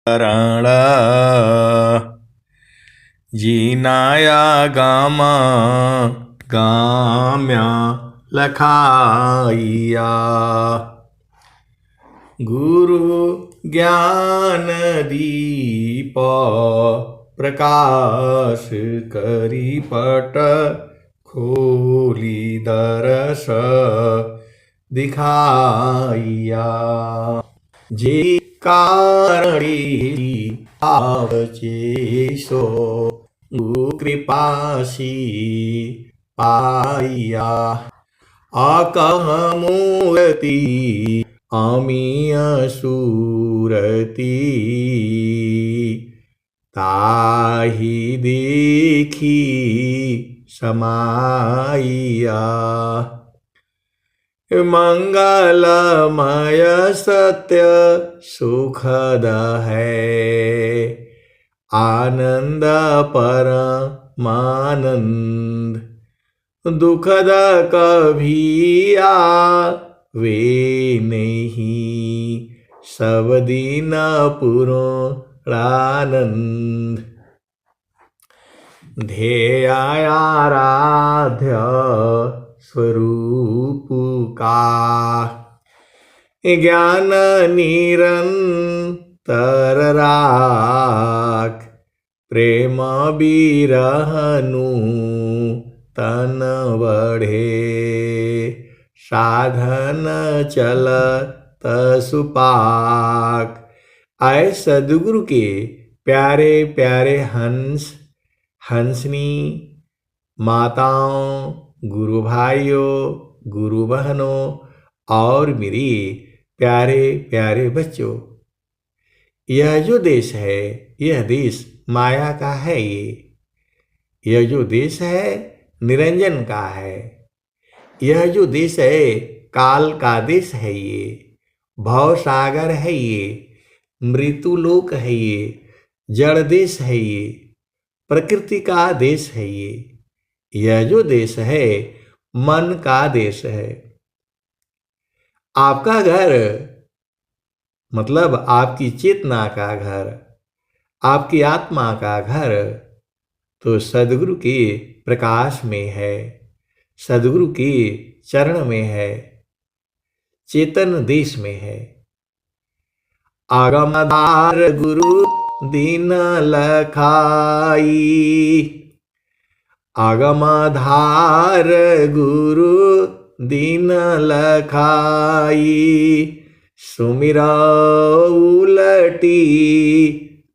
रण जीनाया gamma गाम्या लखाइया। गुरु ज्ञान दीप प्रकाश करी पट खोली दरस दिखाइया। जे कारणी आवचे सो कृपासी पाइया। आकह मूर्ति अमीय सूरती ताहि देखी समाइया। मंगलमय सत्य सुखद है आनंद परमानंद। दुखद कभी आवे नहीं सब दिन पूर्णानंद। ध्येयाराध्य स्वरूप का ज्ञान निरंतर राख। प्रेम बिरहनु तन बढ़े साधन चलत सुपाक। आए सदगुरु के प्यारे प्यारे हंस हंसनी माताओं, गुरु भाइयों, गुरु बहनों और मेरी प्यारे प्यारे बच्चों, यह जो देश है यह देश माया का है। यह जो देश है निरंजन का है। यह जो देश है काल का देश है। ये भव सागर है। ये मृत्युलोक है। ये जड़ देश है। ये प्रकृति का देश है। यह जो देश है मन का देश है। आपका घर मतलब आपकी चेतना का घर, आपकी आत्मा का घर तो सद्गुरु के प्रकाश में है, सद्गुरु के चरण में है, चेतन देश में है। आगमधार गुरु दीन लखाई। आगमधार गुरु दीन लखाई। सुमिरा उलटी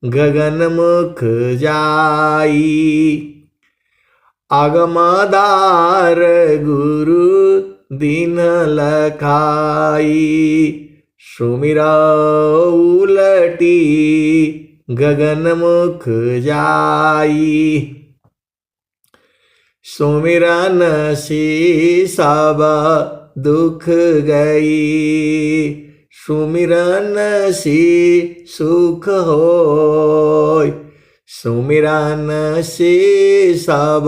गगन मुख जाई। आगमदार गुरु दीन लखाई। सुमिरा उलटी गगन मुख जाई। सुमिरन से सब दुख गई। सुमिरन से सुख होय। सुमिरन से सब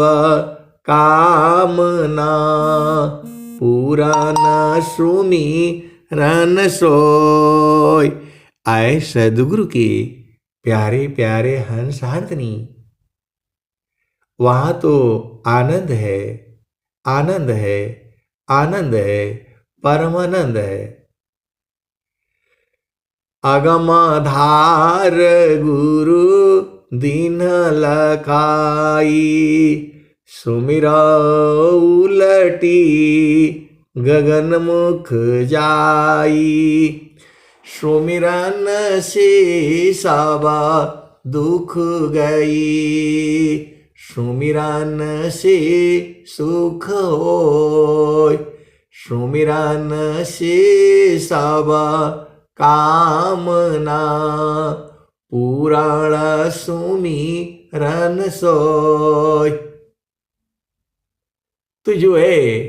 कामना पूरन सुमिरन सोय। आए सद्गुरु के प्यारे प्यारे हंस हंसनी, वहां तो आनंद है, आनंद है, आनंद है, परमानंद है। अगमधार गुरु दीन लखाई। सुमिरा उलटी गगन मुख जाई। सुमिरन से सब दुख गई। सुमिरन से सुख होय। सुमिरन से सब कामना पूरण सुमिरन सोय। तो जो है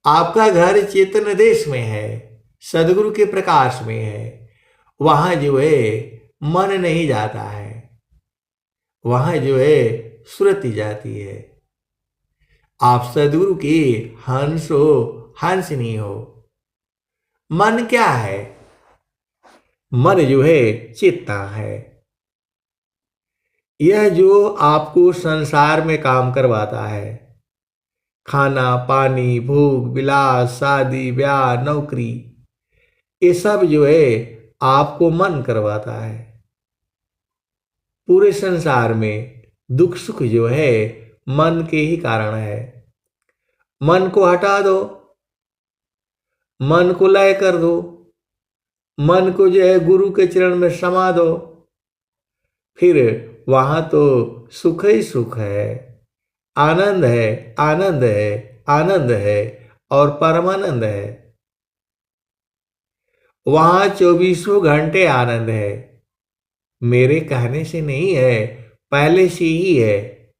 आपका घर चेतन देश में है, सद्गुरु के प्रकाश में है। वहां जो है मन नहीं जाता है, वहां जो है सुरति जाती है। आप सद्गुरु की हंस हो, हंसनी हो। मन क्या है? मन जो है चेतना है। यह जो आपको संसार में काम करवाता है, खाना पानी भूख विलास शादी ब्याह नौकरी, ये सब जो है आपको मन करवाता है। पूरे संसार में दुख सुख जो है मन के ही कारण है। मन को हटा दो, मन को लय कर दो, मन को जो है गुरु के चरण में समा दो, फिर वहां तो सुख ही सुख है, आनंद है, आनंद है, आनंद है और परमानंद है। वहां 24 घंटे आनंद है। मेरे कहने से नहीं है, पहले से ही है।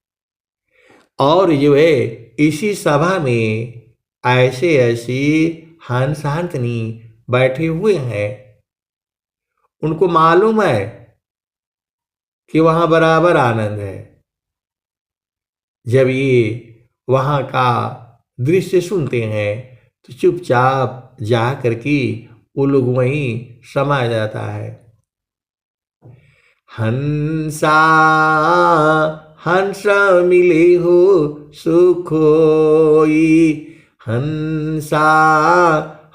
और जो है इसी सभा में ऐसे ऐसे हंस हंसनी बैठे हुए हैं। उनको मालूम है कि वहां बराबर आनंद है। जब ये वहां का दृश्य सुनते हैं तो चुपचाप जा करके वो लोग वहीं समा जाता है। हंसा हंस मिले हो सुख होई, हंसा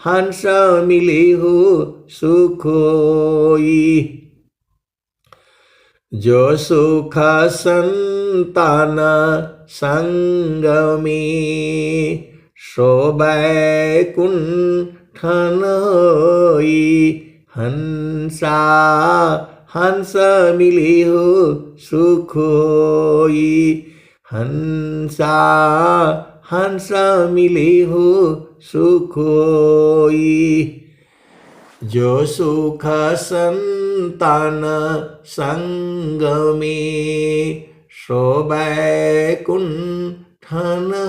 हंस मिले हो सुख होई। जो सुख संतान संग में सो बैकुंठन होई, हंसा हंस मिली हो सुख होई, हंसा हंस मिली हो सुख होई। जो सुख संतान संग में सो बैकुंठन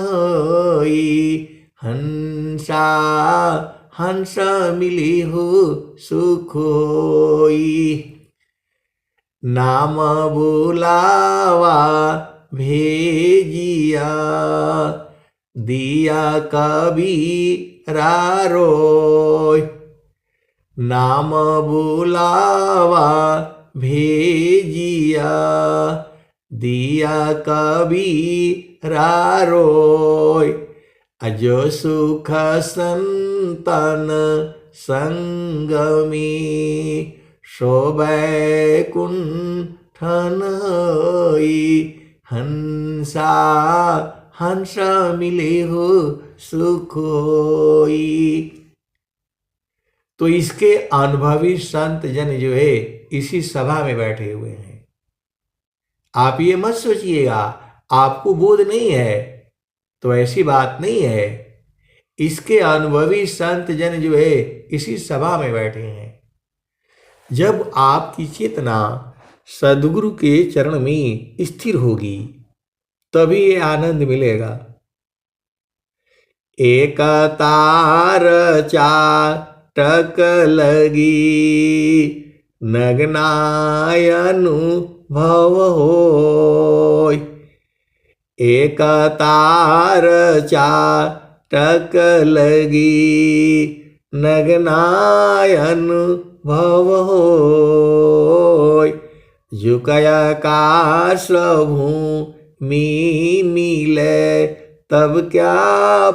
होई, हंसा हंस मिली हो सुख होई। नाम बुलावा भेजिया दिया कबीरा रोय, नाम बुलावा भेजिया दिया कबीरा रोय। अजो सुख संतन संग में सो बैकुंठन होई, हंसा हंस मिले हो सुख होई। तो इसके अनुभवी संत जन जो है इसी सभा में बैठे हुए हैं। आप ये मत सोचिएगा आपको बोध नहीं है, तो ऐसी बात नहीं है। इसके अनुभवी संत जन जो है इसी सभा में बैठे हैं। जब आपकी चेतना सद्गुरु के चरण में स्थिर होगी तभी ये आनंद मिलेगा। एक तार चाटक लगी नग्नायनु भव होय, एक तार चाटक लगी नग्नायनु भव होय। झुकय आकाश भूमि मिले तब क्या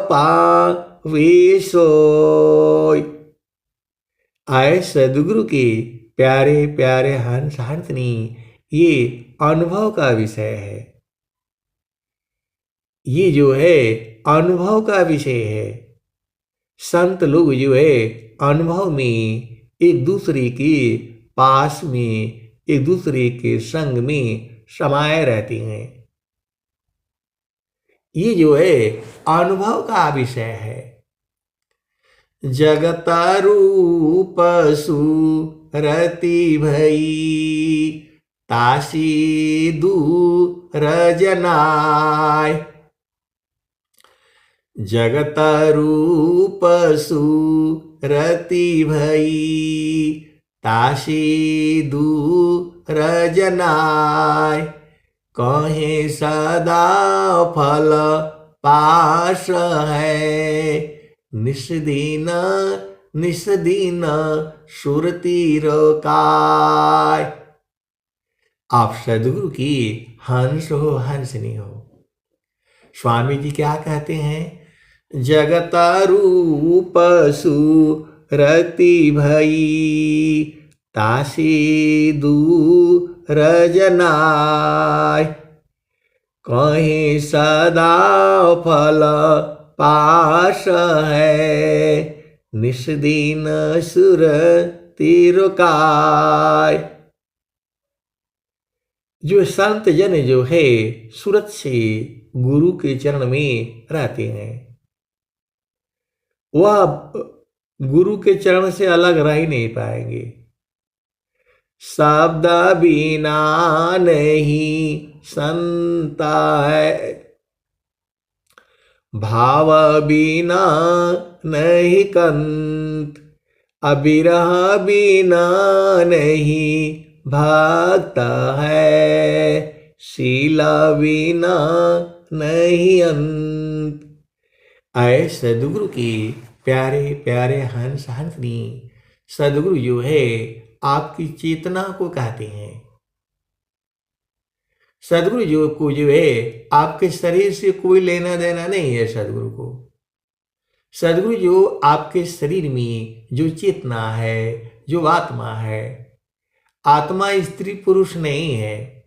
पावे सोय। आए सद्गुरु के प्यारे प्यारे हंस हंसनी, ये अनुभव का विषय है। ये जो है अनुभव का विषय है। संत लोग जो है अनुभव में एक दूसरे के पास में एक दूसरे के संग में समाये रहते हैं। ये जो है अनुभव का विषय है। जगत रूप सुरति भई तासी दूर जनाय, जगत रूप सुरति भई तासी दूर जनाय। कहे सदा फल पास है निस्दिन निस दिन सुरती रोकाय। आप सदगुरु की हंस हो, हंसनी हो। स्वामी जी क्या कहते हैं? जगत रूप सुरति भई, तासी दूर जनाय। कहीं सदा फल पास है, निस दिन सुरति रोकाय। जो संत जन जो है सूरत से गुरु के चरण में रहते हैं, वह गुरु के चरण से अलग रह ही नहीं पाएंगे। शब्द बिना नहीं संता है, भाव बिना नहीं कंत, अविरह बिना नहीं भक्त है, शीला बिना नहीं अंत। आए सदगुरु की प्यारे प्यारे हंस हंसनी। सदगुरु जो है आपकी चेतना को कहते हैं। सदगुरु जो को जो है आपके शरीर से कोई लेना देना नहीं है। सदगुरु को, सदगुरु जो आपके शरीर में जो चेतना है, जो आत्मा है, आत्मा स्त्री पुरुष नहीं है।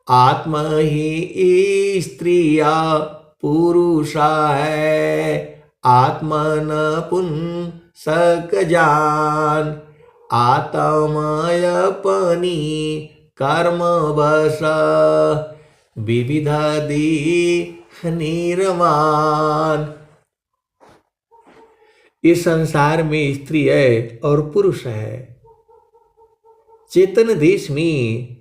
आत्मा ही स्त्रिया पुरुषा है, आत्मन पुंसक जान, आत्मय अपनी कर्म बस, विविध देह निर्माण। इस संसार में स्त्री है और पुरुष है। चेतन देश में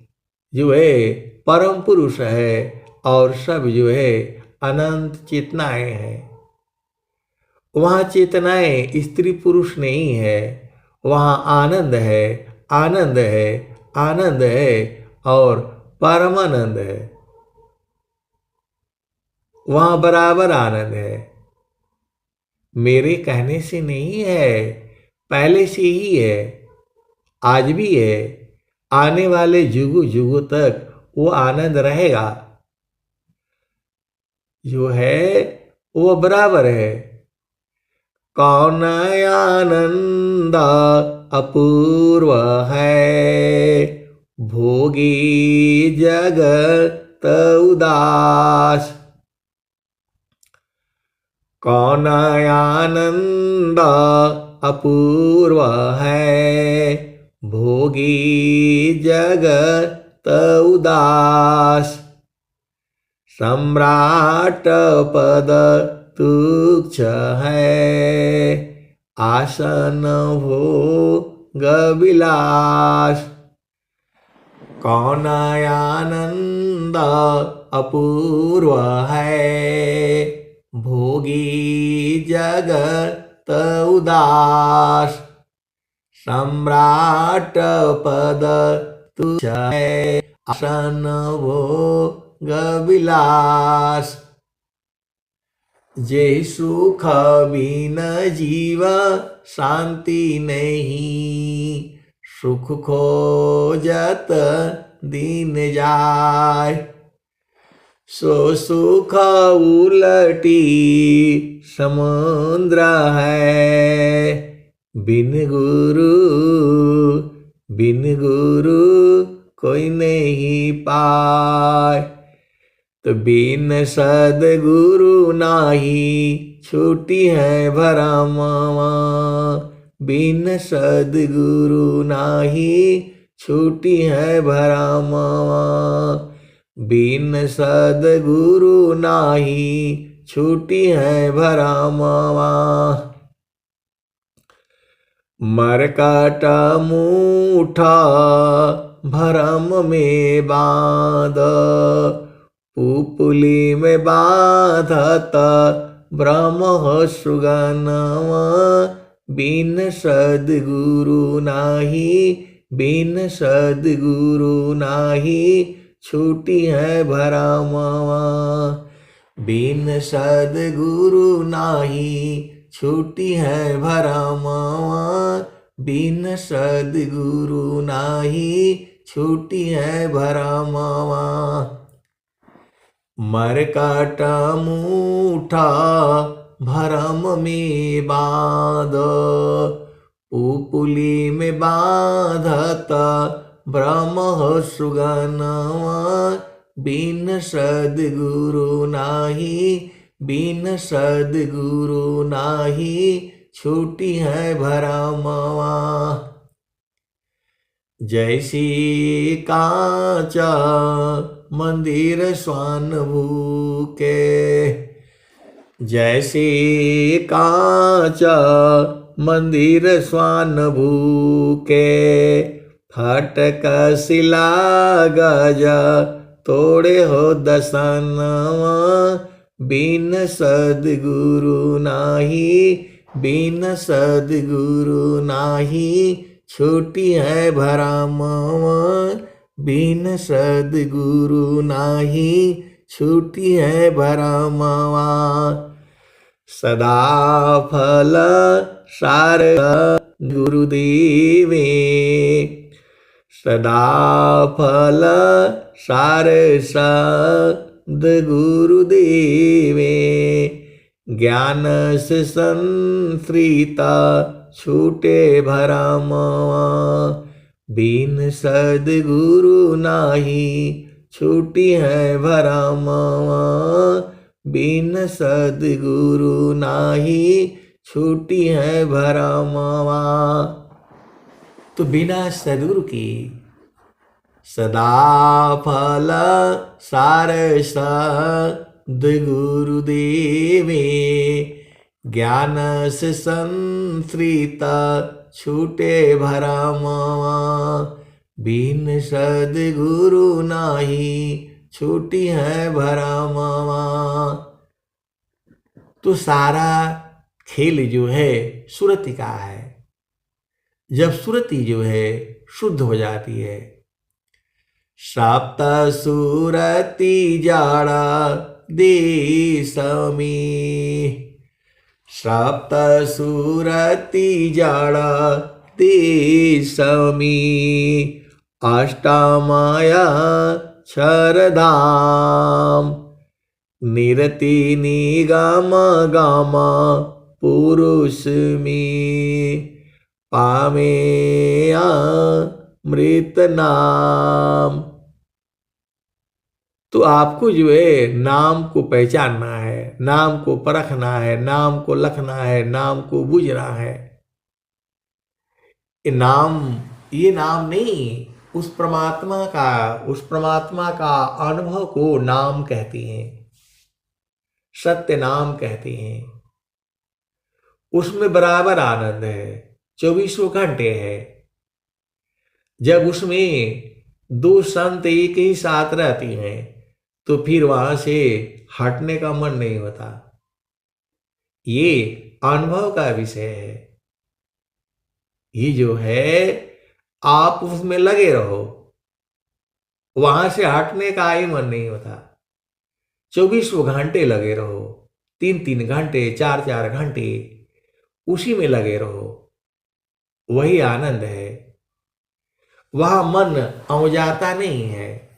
जो है परम पुरुष है और सब जो है अनंत चेतनाएं हैं। वहाँ चेतनाएं स्त्री पुरुष नहीं है, वहाँ आनंद है, आनंद है, आनंद है और परमानंद है। वहाँ बराबर आनंद है। मेरे कहने से नहीं है, पहले से ही है, आज भी है, आने वाले जुगों जुगों तक वो आनंद रहेगा। जो है वो बराबर है। कौन आनंद अपूर्व है, भोगी जगत उदास। कौन आनंद अपूर्व है, भोगी जगत उदास। सम्राट पद तुच्छ है, आसन भोग विलास। कौन आनंद अपूर्व है, भोगी जगत उदास। सम्राट पद तुच्छ है, आसन भोग विलास। जे सुख बिन जीव शांति नहीं, सुख खोजत दिन जाय। सो सुख उलटी समुद्र है, बिन गुरु कोई नहीं पाए। तो बिन सदगुरु नाही छूटी है भरमवा, बिन सदगुरु नाही छूटी है भरमवा। बिन सदगुरु नाही छूटी है भरमवा। मरकट मूठा भरम में बांध, पुपुली में बाधत ब्रह्म सुगनवा। बिन सदगुरु नाही, बिन सदगुरु नाही छूटी है भरमवा। बिन सदगुरु नाही छूटी है भरमवा, बिन सद्गुरु नाही छूटी है भरमवा। मरकट मूठा भरम में बांध, पुपुली में बांधत ब्रह्म सुगनवा, बिन सद्गुरु नाही, बिन सद्गुरु नाही छूटी है भरमवा। जैसी कांचा मंदिर स्वान भूके, जैसी कांचा मंदिर स्वान भूके, फटक शिला गज तोड़े हो दसनवा, बिन सद्गुरु नाही, बिन सद्गुरु नाही छूटी है भरमवा, बिन सद्गुरु नाही छूटी है भरमवा। सदा फल सार गुरुदेवे, सदा फल सार सद गुरुदेवे, ज्ञान से संश्रिता छूटे भरमवा, बिन सद्गुरु नाही छूटी है भरमवा, बिन सद्गुरु नाही छूटी है भरमवा। तो बिना सद्गुरु की सदा फल सार सद गुरुदेवे, ज्ञान से संश्रिता छूटे भरमवा, बिन सद्गुरु नाही छूटी है भरमवा। तो सारा खेल जो है सुरति का है। जब सुरति जो है शुद्ध हो जाती है, सप्त सुरति जाड़ा देश में, सप्त सुरति जाड़ा देश में, अष्टमाया क्षरधाम, निरति निगम गम पुरुष में, पामेया मृत नाम। तो आपको जो है नाम को पहचानना है, नाम को परखना है, नाम को लखना है, नाम को बुझना है। ये नाम नहीं, उस परमात्मा का अनुभव को नाम कहते हैं, सत्य नाम कहते हैं। उसमें बराबर आनंद है, 24 घंटे है। जब उसमें दो संत एक ही साथ रहती हैं तो फिर वहां से हटने का मन नहीं होता। ये अनुभव का विषय है। ये जो है आप उसमें लगे रहो, वहां से हटने का ही मन नहीं होता। 24 घंटे लगे रहो, 3 घंटे, 4 घंटे उसी में लगे रहो, वही आनंद है। वहां मन औजाता नहीं है,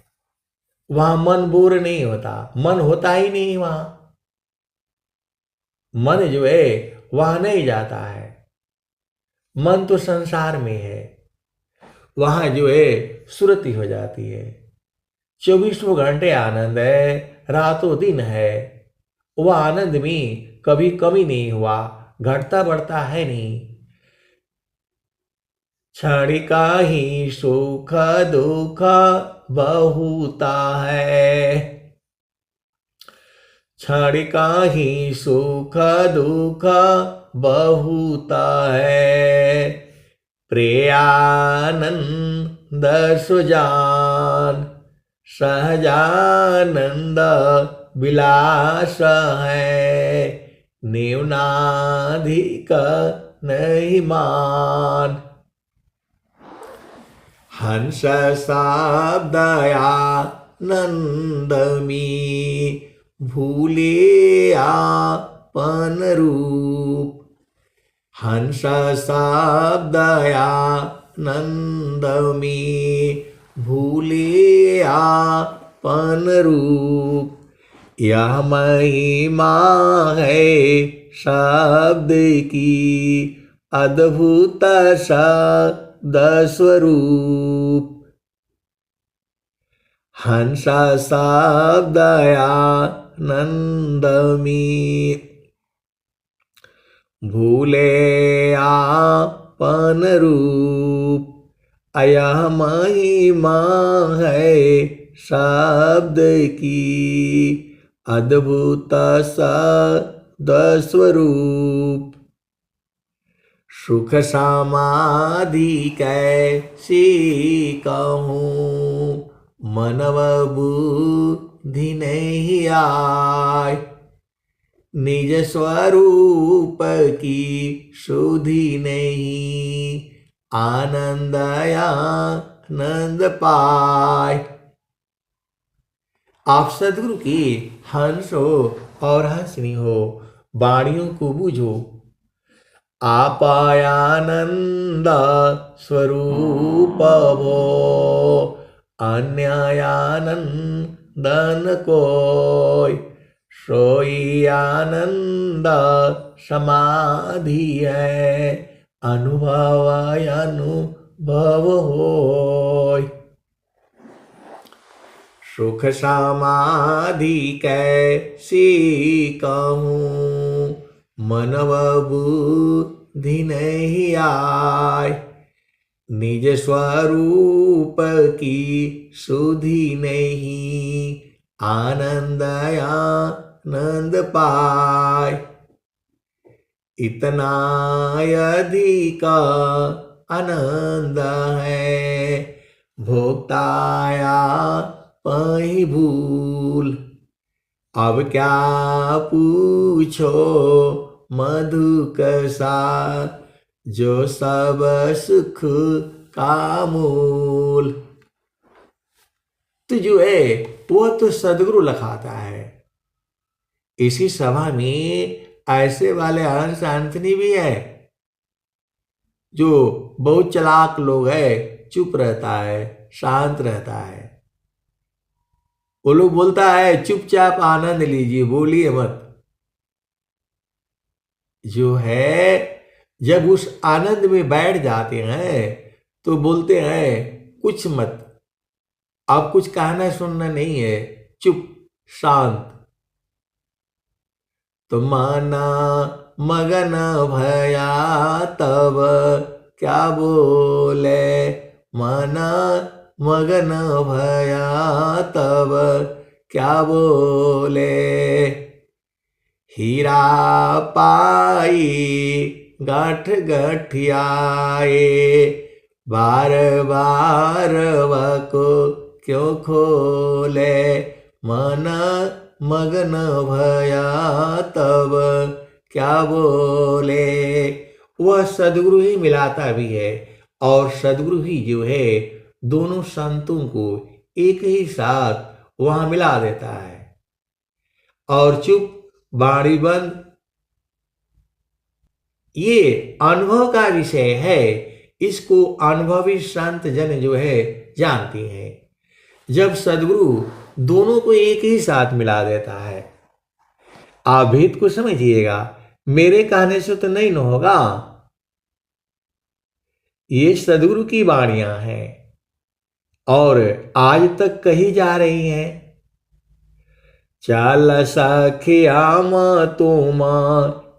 वहां मन बोर नहीं होता, मन होता ही नहीं वहां। मन जो है वहां नहीं जाता है, मन तो संसार में है। वहां जो है सुरति हो जाती है। 24 घंटे आनंद है, रातों दिन है। वह आनंद में कभी कमी नहीं हुआ, घटता बढ़ता है नहीं। क्षण का ही सुख दुख बहुता है, क्षण का ही सुख दुख बहुता है। प्रियानंद सुजान सहजानंद विलास है, न्यूनाधिक नहीं मान। हंस शब्दया नंदमी भूले आपन रूप, हंस सब दयानंद में भूले आपन रूप। यह महिमा है शब्द की अद्भुत शब्द स्वरूप। हंस सब दयानंद में भूले आपन रूप। यह महिमा है शब्द की अद्भुत शब्द स्वरूप। सुख समाधि कैसी कहूँ मनव बुद्धि नहीं आय। निज स्वरूप की सुधि नहीं आनंद आनंद पाय। आप सदगुरु की हंस हो और हंसनी हो वाणियों को बूझो। आप आनंद स्वरूप हो अन्य आनंद न कोय। सोई आनंद समाधि है अनुभव अनुभव होय। सुख समाधि कैसी कहूँ मनव बुद्धि नहीं आय। निज स्वरूप की सुधि नहीं आनंद आनंद पाय। इतना अधिक आनंद है भोक्ताया पही भूल। अब क्या पूछो मधुक सा जो सब सुख का मूल। तो जो है वो तो सदगुरु लखाता है। इसी सभा में ऐसे वाले हंस हंसनी भी है जो बहुत चालाक लोग है, चुप रहता है, शांत रहता है। वो लोग बोलता है चुपचाप आनंद लीजिए, बोलिए मत। जो है जब उस आनंद में बैठ जाते हैं तो बोलते हैं कुछ मत, अब कुछ कहना सुनना नहीं है, चुप शांत। तो माना मगन भया तब क्या बोले। माना मगन भया तब क्या बोले। हीरा पाई गांठ गठियाए बार बार वको क्यों खोले। मन मगन भया तब क्या बोले। वह सदगुरु ही मिलाता भी है और सदगुरु ही जो है दोनों संतों को एक ही साथ वहां मिला देता है। और चुप बाणी बंद ये अनुभव का विषय है। इसको अनुभवी संत जन जो है जानते हैं। जब सदगुरु दोनों को एक ही साथ मिला देता है। आप भेद को समझिएगा, मेरे कहने से तो नहीं न होगा। ये सदगुरु की वाणियां हैं और आज तक कही जा रही हैं। चाल सखियाम तुम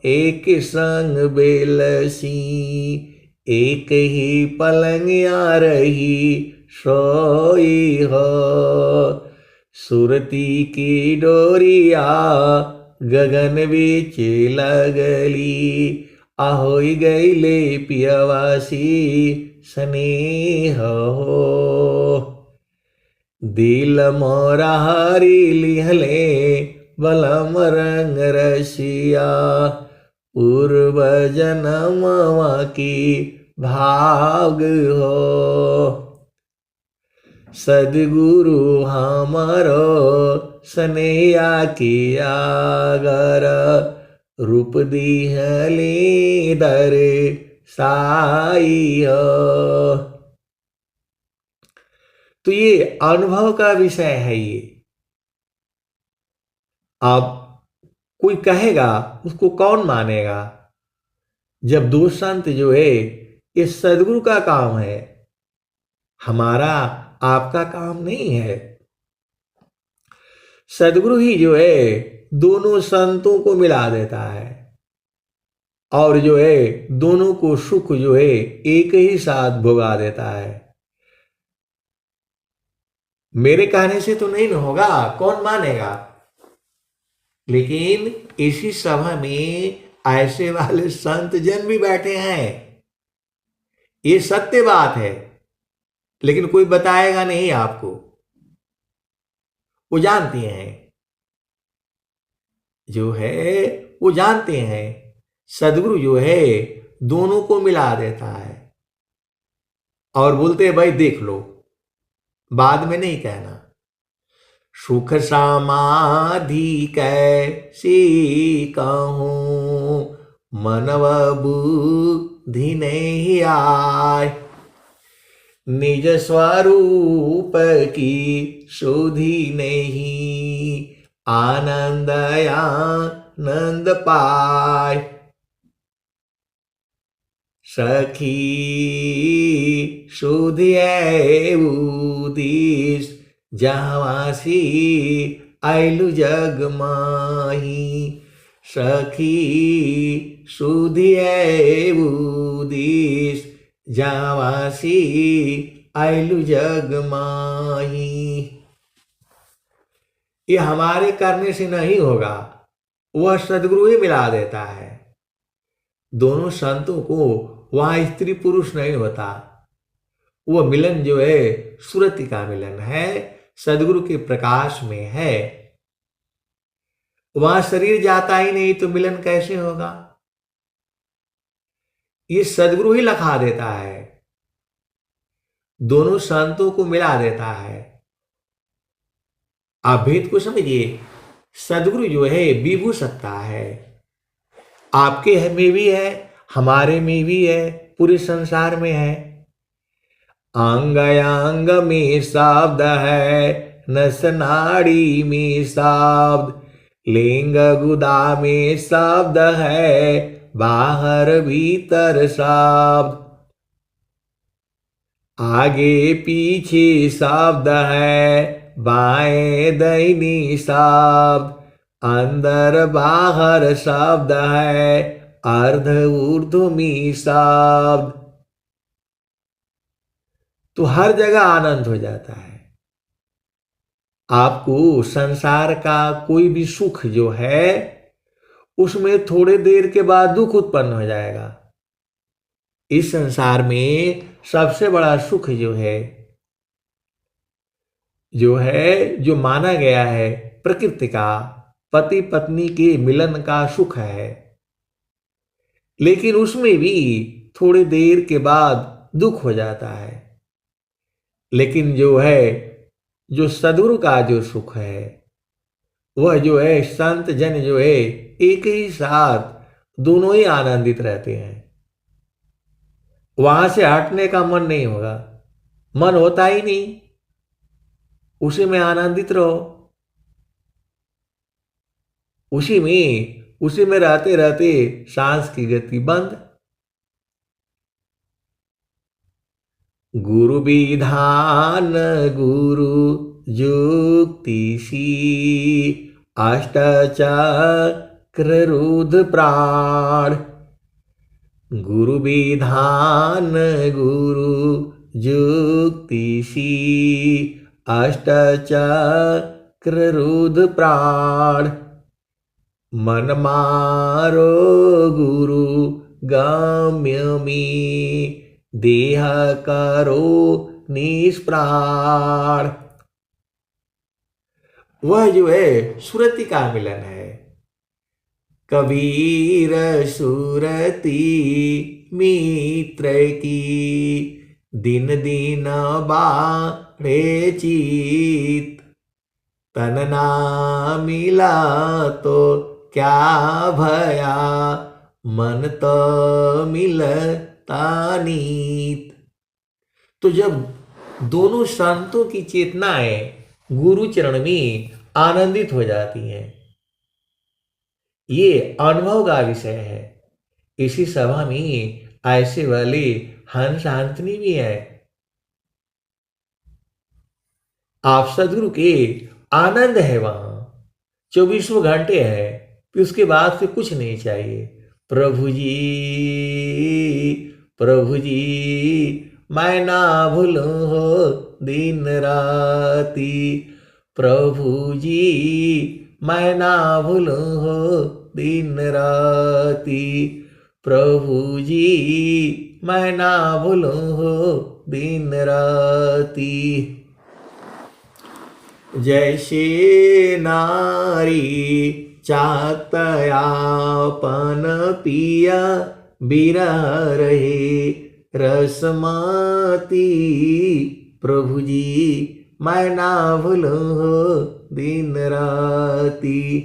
एक संग बेलसी एक ही पलंगिया रही सोई हो। सुरती की डोरिया गगन बीच लगली आहोई गईले पियवासी स्नेह हो। दिल मोरा हरी लिहले बलम रंग रसिया पूर्व जन्मवा की भाग हो। सदगुरु हमारो स्नेहा की आगर रूप दीहले दर साई हो। तो ये अनुभव का विषय है ये। अब कोई कहेगा उसको कौन मानेगा? जब दो संत जो है ये सदगुरु का काम है, हमारा आपका काम नहीं है। सदगुरु ही जो है दोनों संतों को मिला देता है और जो है दोनों को सुख जो है एक ही साथ भोगा देता है। मेरे कहने से तो नहीं ना होगा, कौन मानेगा? लेकिन इसी सभा में ऐसे वाले संत जन भी बैठे हैं। ये सत्य बात है, लेकिन कोई बताएगा नहीं आपको। वो जानते हैं, जो है वो जानते हैं सदगुरु जो है दोनों को मिला देता है और बोलते हैं भाई देख लो, बाद में नहीं कहना। सुख समाधि कैसी कहूं, मनव बुद्धि नहीं आय। निज स्वरूप की सुधि नहीं, आनंद आनंद पाय। सखी सुधि उदिस, जहाँवासी आइलु जग माही। सखी सुधि उदिस, जहाँवासी आइलु जग माही। ये हमारे करने से नहीं होगा, वह सदगुरु ही मिला देता है। दोनों संतों को वहां स्त्री पुरुष नहीं होता, वो मिलन जो है सुरति का मिलन है, सदगुरु के प्रकाश में है। वहां शरीर जाता ही नहीं तो मिलन कैसे होगा? ये सदगुरु ही लखा देता है, दोनों संतों को मिला देता है। आप भेद को समझिए, सदगुरु जो है विभू सत्ता है, आपके में भी है, हमारे में भी है, पूरे संसार में है। अंग अंग में शब्द है, नस नाड़ी में शब्द, लिंग गुदा में शब्द है, बाहर भीतर शब्द। आगे पीछे शब्द है, बाएं दाहिनी शब्द, अंदर बाहर शब्द है, अर्ध ऊर्ध्वमी शब्द। तो हर जगह आनंद हो जाता है। आपको संसार का कोई भी सुख जो है उसमें थोड़े देर के बाद दुख उत्पन्न हो जाएगा। इस संसार में सबसे बड़ा सुख जो माना गया है प्रकृति का, पति पत्नी के मिलन का सुख है, लेकिन उसमें भी थोड़ी देर के बाद दुख हो जाता है। लेकिन जो सदगुरु का जो सुख है, वह जो है संत जन जो है एक ही साथ दोनों ही आनंदित रहते हैं। वहां से हटने का मन नहीं होगा, मन होता ही नहीं, उसी में आनंदित रहो। उसी में रहते रहते सांस की गति बंद। गुरु विधान गुरु जुक्तिसी, अष्टचक्र रुद्र प्राण। गुरु विधान गुरु जुक्तिसी, अष्टचक्र रुद्र प्राण। मन मारो गुरु गम्य में, देह करो निष्प्राण। वह जो है सुरति का मिलन है। कबीर सुरति मित्र की, दिन दिन बाढ़े चित। तन ना मिला तो क्या भया मन तो मिलता नीत। तो जब दोनों संतों की चेतनाएं गुरु चरण में आनंदित हो जाती हैं, ये अनुभव का विषय है। इसी सभा में ऐसे वाले हंस हंसनी भी है। आप सदगुरु के आनंद है वहां, 24 घंटे है, फिर उसके बाद से कुछ नहीं चाहिए। प्रभु जी, प्रभु जी, मैं ना भूलूं हो दिन राती। प्रभु जी, मैं ना भूलूं हो दिन राती। प्रभु जी, मैं ना भूलूं हो दिन राती। जैसे नारी चाहतयापन पिया बिरह रहे रसमाती। प्रभु जी, मैं ना भूलूं हो दिन राती।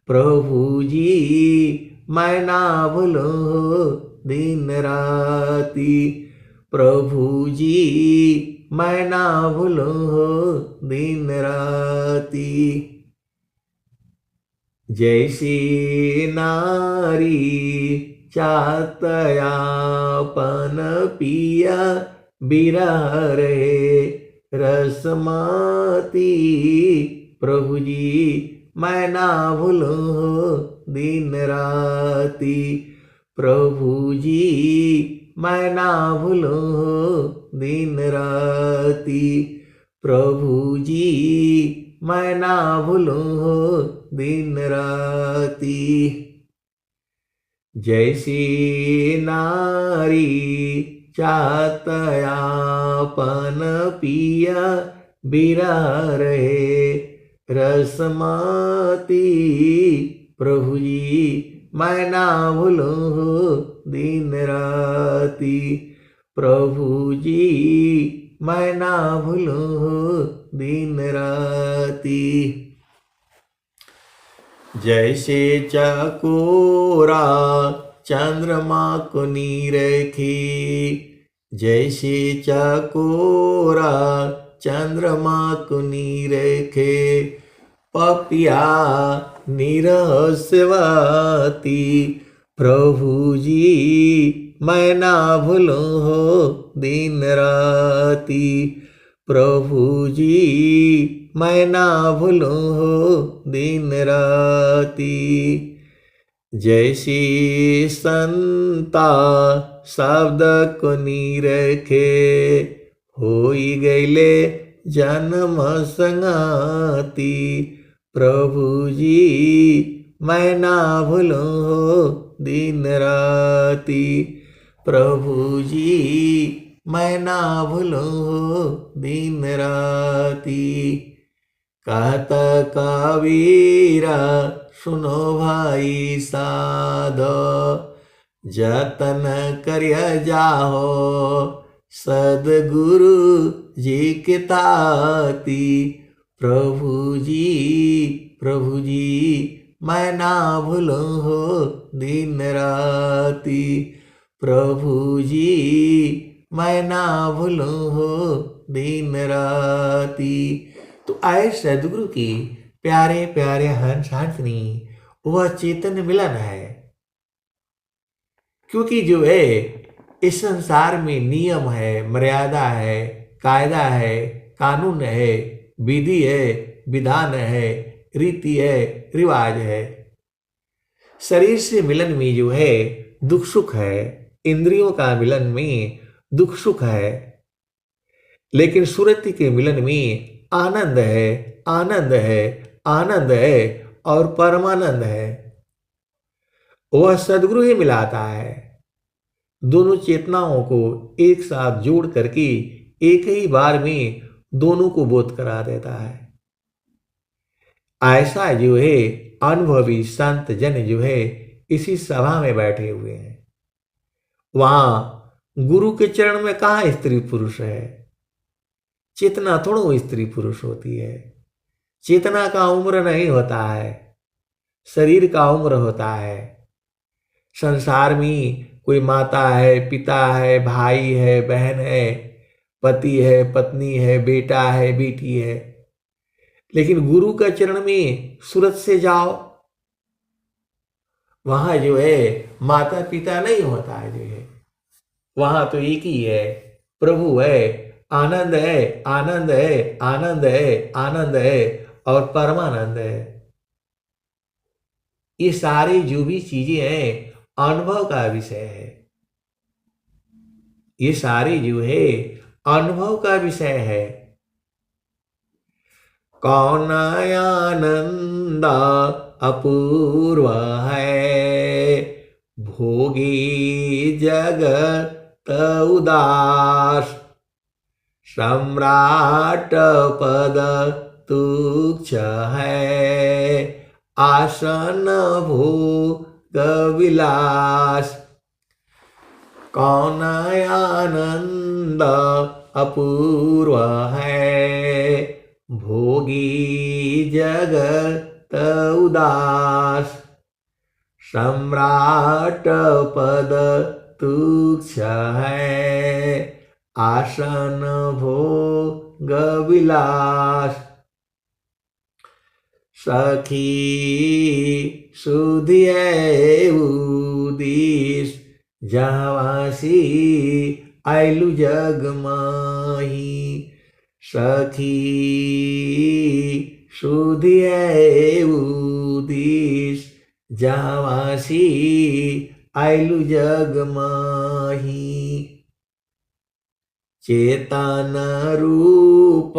प्रभु जी, मैं ना भूलूं हो दिन राती। प्रभु जी, मैं ना भूलूं हो दिन राती। जैसी नारी चाहतयापन पिया बिरह रहे रसमाती। प्रभु जी, मैं ना भूलूं हो दिन राती। प्रभु जी, मैं ना भूलूं हो दिन राती। प्रभु जी, मैं ना भूलूं हो दिन राती। जैसी नारी चाहतयापन पिया बिरह रहे रसमाती। प्रभु जी, मैं ना भूलूं हो दिन राती। प्रभु जी, मैं ना भूलूं हो दिन राती। जैसे चकोरा चंद्रमा को निरखे, जैसे चकोरा चंद्रमा को निरखे पपिया निरहस्यवाती। प्रभु जी, मैं ना भूलूं हो दिन राती। प्रभु जी, मैं ना भूलूं हो दिन राती। जैसी संता शब्द को निरखे होई गईले जन्म संगाती। प्रभु जी, मैं ना भूलूं हो दिन राती। प्रभु जी, मैं ना भूलूं हो दिन राती। कहत कबीरा सुनो भाई साधो, जतन करिय जाहो सदगुरु जी के ताती। प्रभु जी, प्रभु जी, मैं ना भूलूं हो दिन राती। प्रभु जी, मैं ना भूलूं हो दिन राती। तो आए सदगुरु की प्यारे प्यारे हंस हंसनी, वह चेतन मिलन है। क्योंकि जो है इस संसार में नियम है, मर्यादा है, कायदा है, कानून है, विधि है, विधान है, रीति है, रिवाज है। शरीर से मिलन में जो है दुख सुख है, इंद्रियों का मिलन में दुख सुख है, लेकिन सुरति के मिलन में आनंद है, आनंद है, आनंद है और परमानंद है। वह सदगुरु ही मिलाता है, दोनों चेतनाओं को एक साथ जोड़ करके एक ही बार में दोनों को बोध करा देता है। ऐसा जो है अनुभवी संत जन जो है इसी सभा में बैठे हुए हैं। वहां गुरु के चरण में कहाँ स्त्री पुरुष है? चेतना थोड़ा स्त्री पुरुष होती है। चेतना का उम्र नहीं होता है। शरीर का उम्र होता है। संसार में कोई माता है, पिता है, भाई है, बहन है, पति है, पत्नी है, बेटा है, बेटी है। लेकिन गुरु का चरण में सूरत से जाओ, वहां जो है माता पिता नहीं होता है, जो है वहां तो एक ही है, प्रभु है, आनंद है, आनंद है, आनंद है, आनंद है और परमानंद है। ये सारी जो भी चीजें हैं अनुभव का विषय है। ये सारी जो है अनुभव का विषय है। कौन आनंद अपूर्व है, भोगी जगत उदास, सम्राट पद तुच्छ है, आसन भोग विलास। कौन आनंद अपूर्व है, भोगी जगत उदास, सम्राट पद तुच्छ है, आसन भोग विलास। सखी सुधिए उदिस, जहाँवासी आइलु जग माही। सखी सुधिए उदिस, जहाँवासी आइलु जग माही। चेतन रूप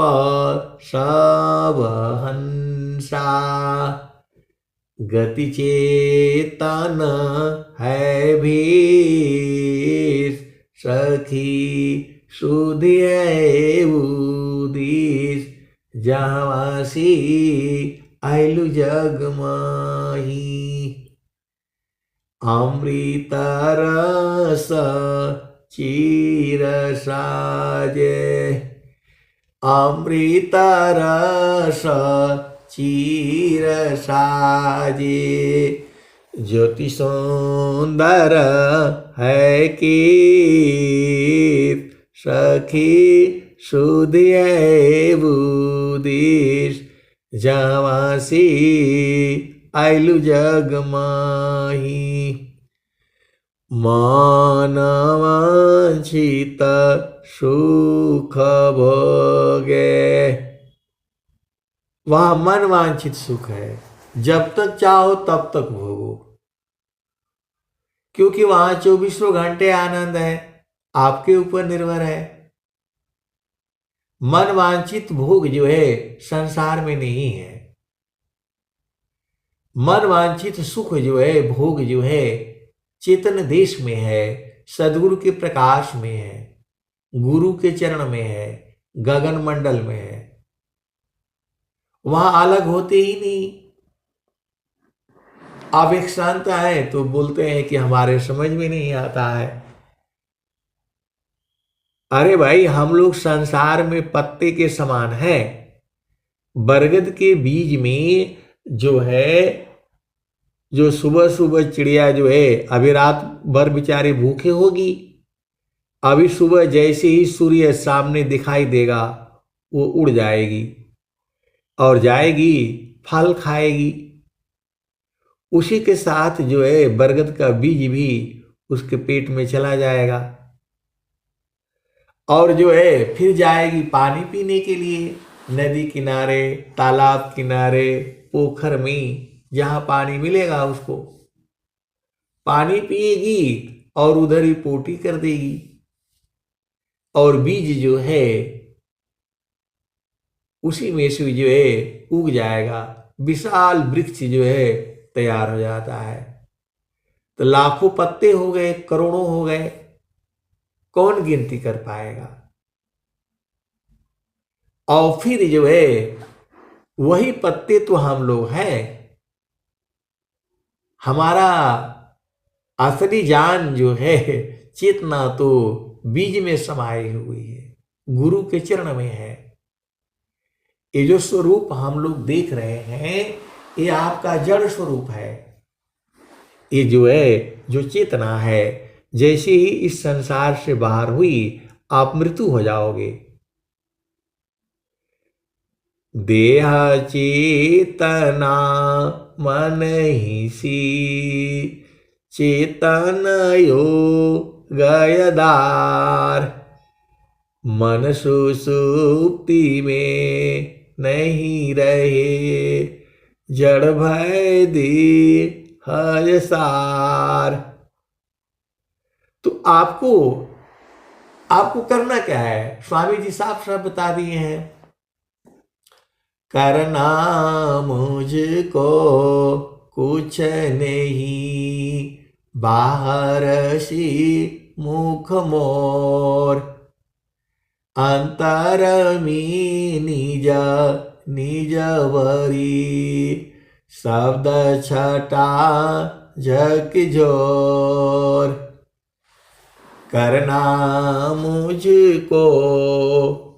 सब हंसा, गति चेतन है भीष। सखी सुधिए उदिस, जहाँवासी आइलु जग माही। अमृत रस चीर साजे, अमृत रस चीर साजे। ज्योति सुंदर है कीर्त, सखी सुधिए उदिस, जहाँवासी आइलु जग माही। मानवांछित सुख भोगे, वह मन वांछित सुख है, जब तक चाहो तब तक भोगो, क्योंकि वहां 24 घंटे आनंद है, आपके ऊपर निर्भर है। मन वांछित भोग जो है संसार में नहीं है। मन वांछित सुख जो है, भोग जो है चेतन देश में है, सदगुरु के प्रकाश में है, गुरु के चरण में है, गगन मंडल में है। वहां अलग होते ही नहीं। आप एक संत है तो बोलते हैं कि हमारे समझ में नहीं आता है। अरे भाई, हम लोग संसार में पत्ते के समान हैं। बरगद के बीज में जो है, जो सुबह सुबह चिड़िया जो है अभी रात भर बेचारी भूखे होगी, अभी सुबह जैसे ही सूर्य सामने दिखाई देगा वो उड़ जाएगी और जाएगी फल खाएगी। उसी के साथ जो है बरगद का बीज भी उसके पेट में चला जाएगा और जो है फिर जाएगी पानी पीने के लिए, नदी किनारे, तालाब किनारे, पोखर में, जहां पानी मिलेगा उसको पानी पिएगी और उधर ही पोटी कर देगी और बीज जो है उसी में से जो है उग जाएगा, विशाल वृक्ष जो है तैयार हो जाता है। तो लाखों पत्ते हो गए, करोड़ों हो गए, कौन गिनती कर पाएगा। और फिर जो है वही पत्ते तो हम लोग हैं। हमारा असली जान जो है, चेतना तो बीज में समाई हुई है, गुरु के चरण में है। ये जो स्वरूप हम लोग देख रहे हैं ये आपका जड़ स्वरूप है। ये जो है, जो चेतना है, जैसे ही इस संसार से बाहर हुई आप मृत्यु हो जाओगे। देह चेतना मन ही सी चेतन यो गयदार, मन सुसुप्ति में नहीं रहे जड़ भय देह सार। तो आपको आपको करना क्या है, स्वामी जी साफ साफ बता दिए हैं। करना मुझको कुछ नहीं, बाहर सी मुख मोर, अंतर में निज निज वरी, शब्द छटा झक जोर। करना मुझको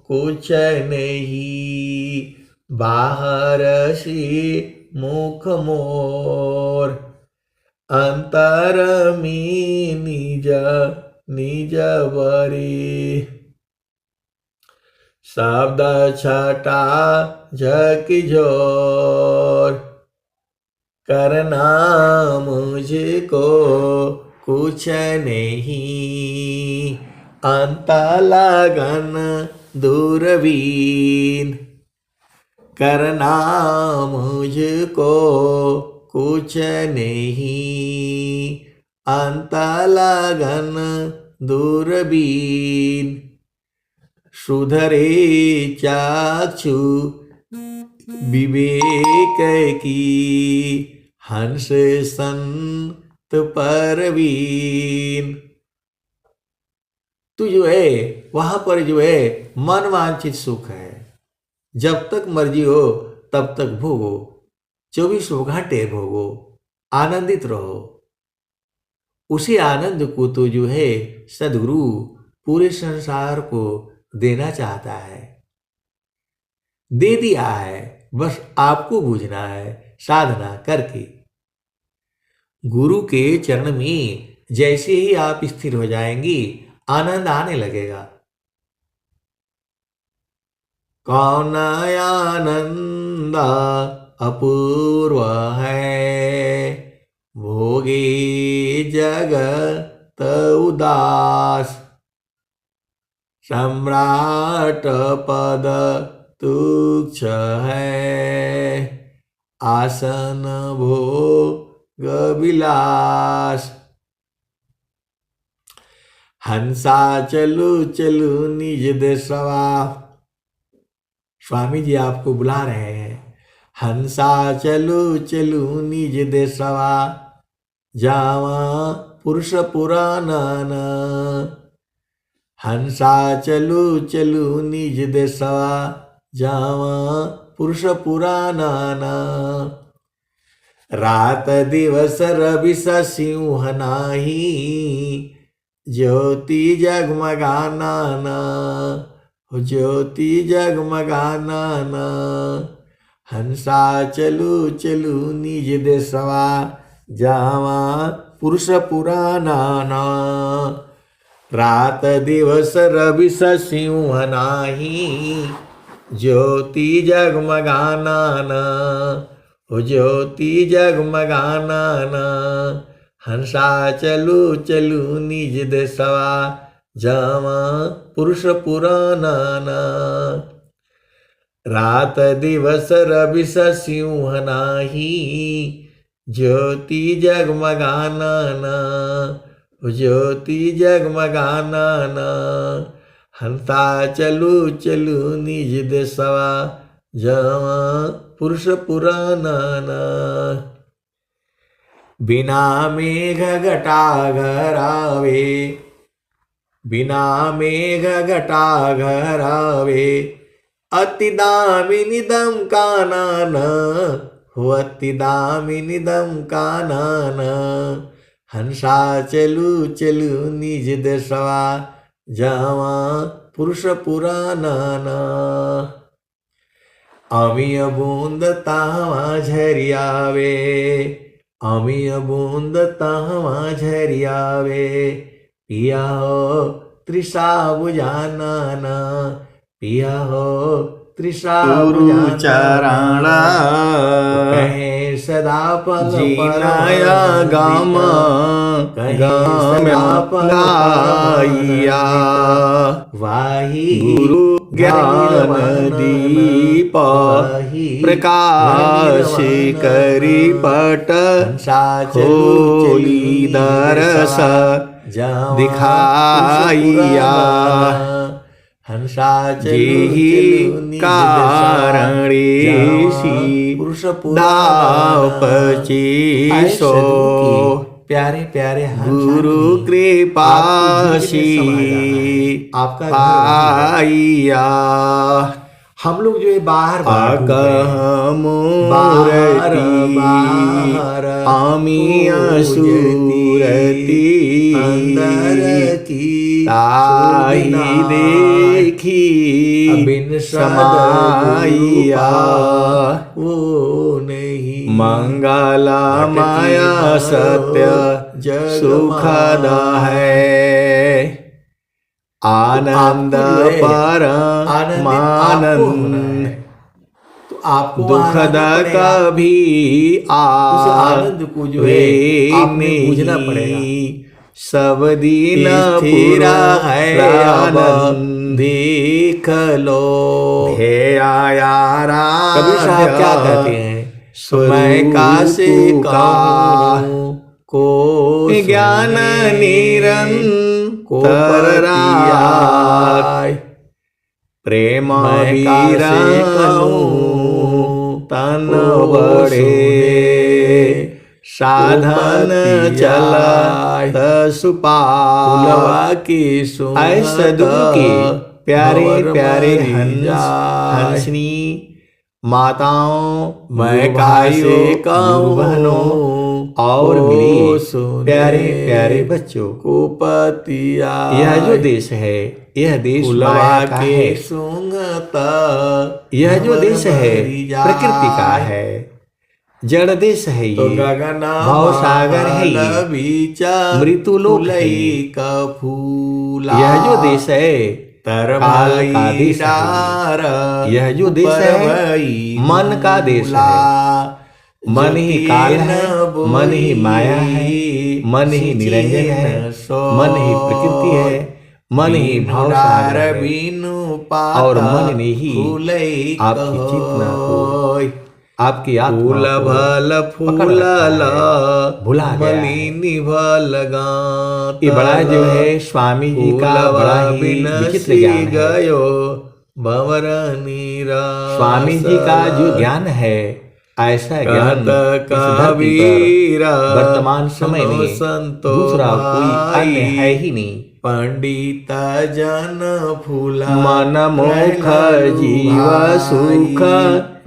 कुछ नहीं, बाहर से मुख मोर, अंतर में निज निज वरी, शब्द छटा झक जोर। करना मुझको कुछ नहीं, अंत लगन दूरबीन। करना मुझको कुछ नहीं, अंत लगन दूरबीन। सुधरे चाक्षु विवेक की, हंस संत परवीन। तो जो है वहां पर जो है मन वांछित सुख है, जब तक मर्जी हो तब तक भोगो, 24 घंटे भोगो, आनंदित रहो। उसी आनंद को तो जो है सदगुरु पूरे संसार को देना चाहता है, दे दिया है, बस आपको बूझना है साधना करके। गुरु के चरण में जैसे ही आप स्थिर हो जाएंगी आनंद आने लगेगा। कौन आनंद अपूर्व है, भोगे जगत उदास, सम्राट पद तुच्छ है, आसन भोग विलास। हंसा चलू चलू निज देशवा, स्वामी जी आपको बुला रहे हैं। हंसा चलू चलू निज देशवा, जावा पुरुष पुराना। हंसा चलू चलू निज देशवा, जावा पुरुष पुराना। रात दिवस रवि सिंह नाही, ज्योति जगमगाना, ज्योति जगमगाना। हंसा चलू चलू निज देशवा, जावा पुरुष पुराना। रात दिवस रवि सिंह नाही, ज्योति जगमगाना, ज्योति जगमगाना। हंसा चलू चलू निज देशवा, जावा पुरुष पुराना। रात दिवस रवि सिंह नाही, ज्योति जगमगाना, ज्योति जगमगाना। हंसा चलू चलू निज देशवा, जावा पुरुष पुराना। बिना मेघ घटा घरावे, बिना मेघ घटा घरावे, अति दामिनीदम कानन, हो अति दामिनीदम कानन। हंसा चलू चलू निज देशवा, जावा पुरुष पुराना। अमीय बूंद तावा झरियावे, अमीय बूंद तावा झरियावे, पिया हो त्रिषा बुझाना, पिया हो त्रिषा चरण कहे सदा पल जीनाया गाम गाम गाइया वाही गुरु ज्ञान दीप प्रकाश करी पट खोली दरस दिखाइया जेहि कारणेसी दापचीसो प्यारे प्यारे गुरु कृपासी आपका पाइया। हम लोग जो है बाहर मूर्ति आमी सूरती ताही देखी बिन समाइया वो नहीं मंगला माया सत्य सुखद है आनंद पर आनंद तो आपको दुखद कभी आनंद को जो है आपने बुझना पड़ेगा। सब दिन स्थिर है आनंद देख लो ध्येयारा। कबीर साहब क्या कहते हैं, मैं कासे का को ज्ञान निरंतर राय प्रेम वीरनु तन बड़े साधन चला सुपा की सदगुरु के प्यारे प्यारे हंसनी माताओं मैं कासे बहनों और मेरे प्यारे प्यारे बच्चों को पतिया। यह जो देश है यह देश माया का है, यह जो देश है प्रकृति का है, जड़ देश है ये, भाव सागर है ये, मृत्युलोक है यह जो देश है काल का देश है, यह जो देश है मन का देश है, मन ही काल है, मन ही माया है, मन ही निरंजन है, मन ही प्रकृति है, मन ही भाव सागर है, और मन ने ही आपकी चेतना को आपकी फूल भल फूल भुला मलिनी भल ये बड़ा जो है स्वामी जी का बड़ा ही विचित्र ज्ञान गयो भंवर नीरा। स्वामी जी का जो ज्ञान है ऐसा ज्ञान कबीर वर्तमान समय में दूसरा कोई अन्य है ही नहीं। पंडित जन फूला मन मुख जीव सुख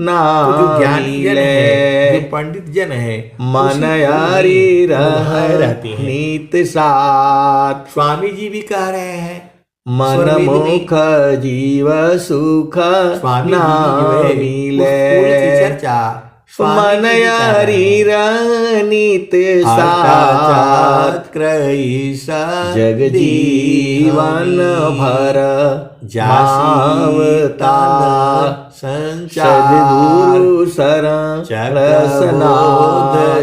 ज्ञानी जन है, जो पंडित जन है मन यारी रहते हैं। नीत साथ स्वामी जी भी कह रहे हैं मन मुख जीव सुख मिले चर्चा मन यारी नीत साथ जग जीवन भर जावता सद्गुरु शरण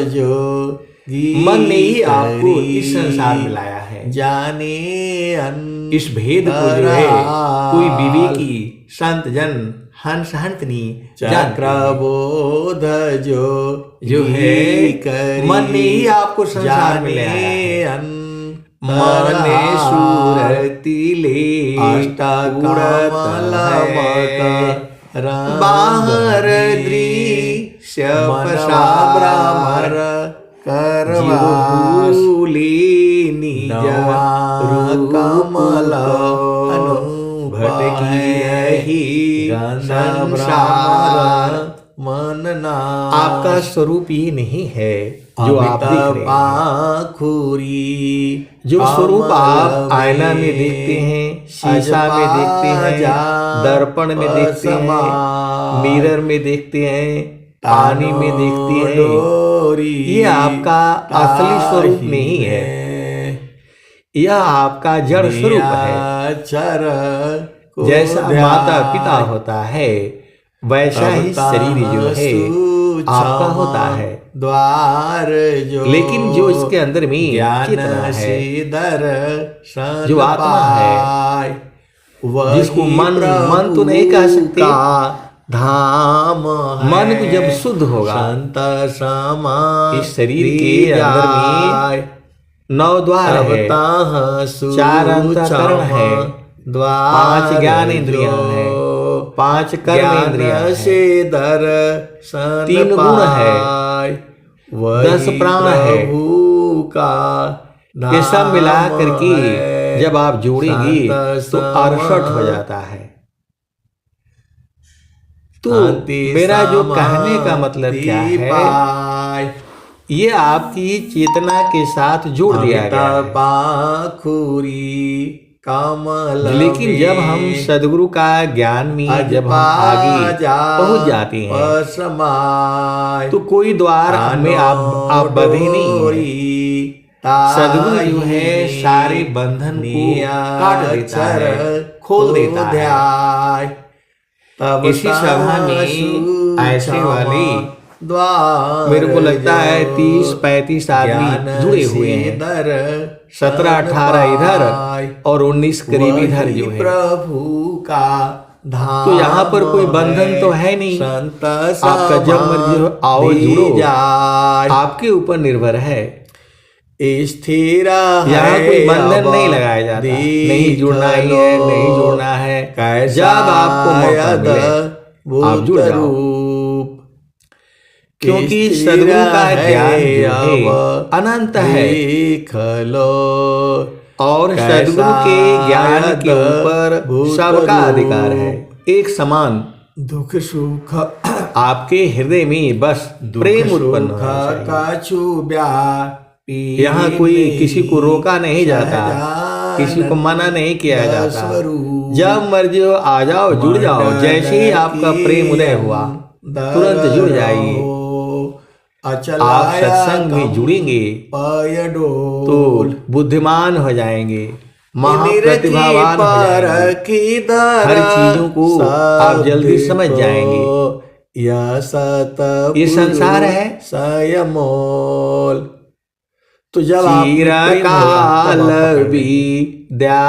जो मन ने ही आपको इस संसार में लाया है। जाने इस भेद को जो है कोई विवेकी संत जन हंस हंसनी चक्रबोध जो है मन ने ही आपको संसार में लाया है। मने सूरती ले अष्टकमल बाहर दृश्य भ्रमर करवाली निज कमल भटकी ही संसार मनना। आपका स्वरूप ये नहीं है जो आप देख रहे हैं। जो स्वरूप आप आईना में देखते हैं, शीशा में देखते हैं, दर्पण में देखते हैं, मिरर में देखते हैं, पानी में देखते हैं, ये आपका असली स्वरूप नहीं है, यह आपका जड़ स्वरूप है। जैसा माता पिता होता है वैसा ही शरीर जो है आपका होता है। लेकिन जो इसके अंदर में चेतना है, जो आत्मा है, जिसको मन तो नहीं कह सकते, धाम मन को जब शुद्ध होगा, इस शरीर के अंदर में 9 द्वार है, 4 अंतःकरण है, 5 ज्ञान इंद्रियां है, 5 कर्म इंद्रियां है, 3 गुण है, 10 प्राण है। ये सब मिला करके जब आप जोड़ेंगे तो 68 हो जाता है। तो मेरा जो कहने का मतलब क्या है, ये आपकी चेतना के साथ जोड़ दिया गया है। लेकिन जब हम सदगुरु का ज्ञान में जब हम आगे पहुंच जाते हैं तो कोई द्वार हमें आप बंधे नहीं है। सदगुरु जो है सारे बंधन को काट देता है, खोल देता है। इसी सभा में ऐसे वाले मेरे को लगता है 30-35 आदमी जुड़े हुए हैं, 17-18 इधर और 19 करीब इधर जो है। प्रभु का धाम, तो यहाँ पर कोई बंधन तो है नहीं, आपका जब मर्जी हो आओ जुड़ो, आपके ऊपर निर्भर है। स्थिर यहाँ कोई बंधन नहीं लगाया जाता, नहीं जुड़ना ही है, नहीं जुड़ना है। जब आपको मौका मिले आप जुड़ जाओ, क्योंकि सदगुरु का ज्ञान जो है अनंत है और सदगुरु के ज्ञान के ऊपर सबका अधिकार है, एक समान। दुख सुख आपके हृदय में बस प्रेम उत्पन्न होना चाहिए। यहाँ कोई किसी को रोका नहीं जाता, किसी को मना नहीं किया जाता। जब मर्जी हो आ जाओ, जुड़ जाओ। जैसे ही आपका प्रेम उदय हुआ तुरंत जुड़ जाइए। आप सत्संग में जुड़ेंगे तो बुद्धिमान हो जाएंगे, महाप्रतिभावान हो जाएंगे, हर चीजों को आप जल्दी समझ जाएंगे। ये संसार है संयमोल। तो जब चिरकाल विद्या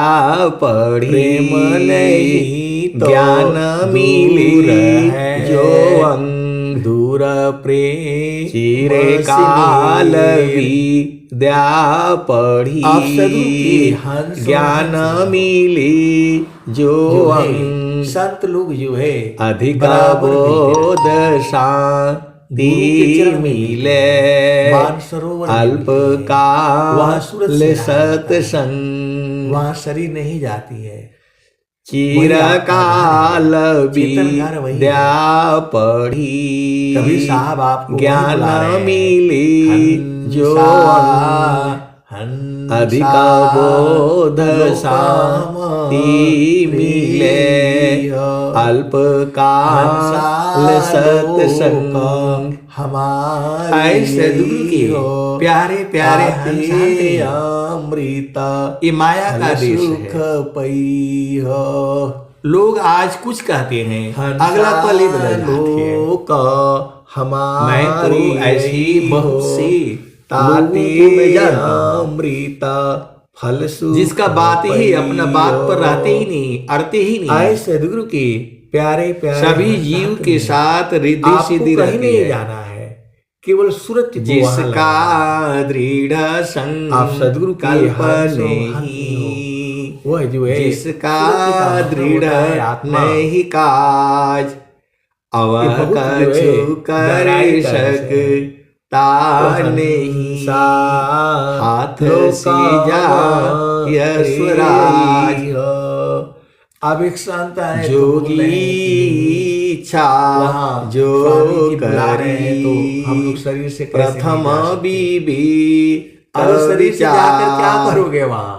पढ़ी, प्रेम नहीं तो ज्ञान मिली जो अंग दूर प्रेम, चिरकाल विद्या पढ़ी, ज्ञान मिली जो अंग। संत लोग जो है अधिक बोध शांति मिले, अल्प काल सत्संग, वहाँ शरीर नहीं जाती है। चिरकाल विद्या पढ़ी, कभी साहब आपको ज्ञान मिली जो अधिक बोध शांति मिले, अल्प काल सत्संग। हमारे ऐसे सदगुरु के प्यारे प्यारे अमृता, ये माया का देश सुख है। पई हो। लोग आज कुछ कहते हैं, अगला पल ही बदल जाती है। मैं तो ऐसी बहुत सी अमृता फल जिसका बात ही अपना बात पर रहते ही नहीं, अड़ते ही नहीं। आए सदगुरु के प्यारे प्यारे सभी जीव के साथ रिद्धि सिद्धि रहती नहीं है। जाना है, केवल सूरत जिसका दृढ़ संग आप सदगुरु की नहीं, वह जो है जिसका दृढ़ नहीं काज, अवह कछु कर सकता नहीं, हाथ से जा यशराज। अब एक संत है जोगी इच्छा जो करी, तो हम लोग शरीर से प्रथम बीबी अरे शरीर से जाकर क्या करोगे वहाँ?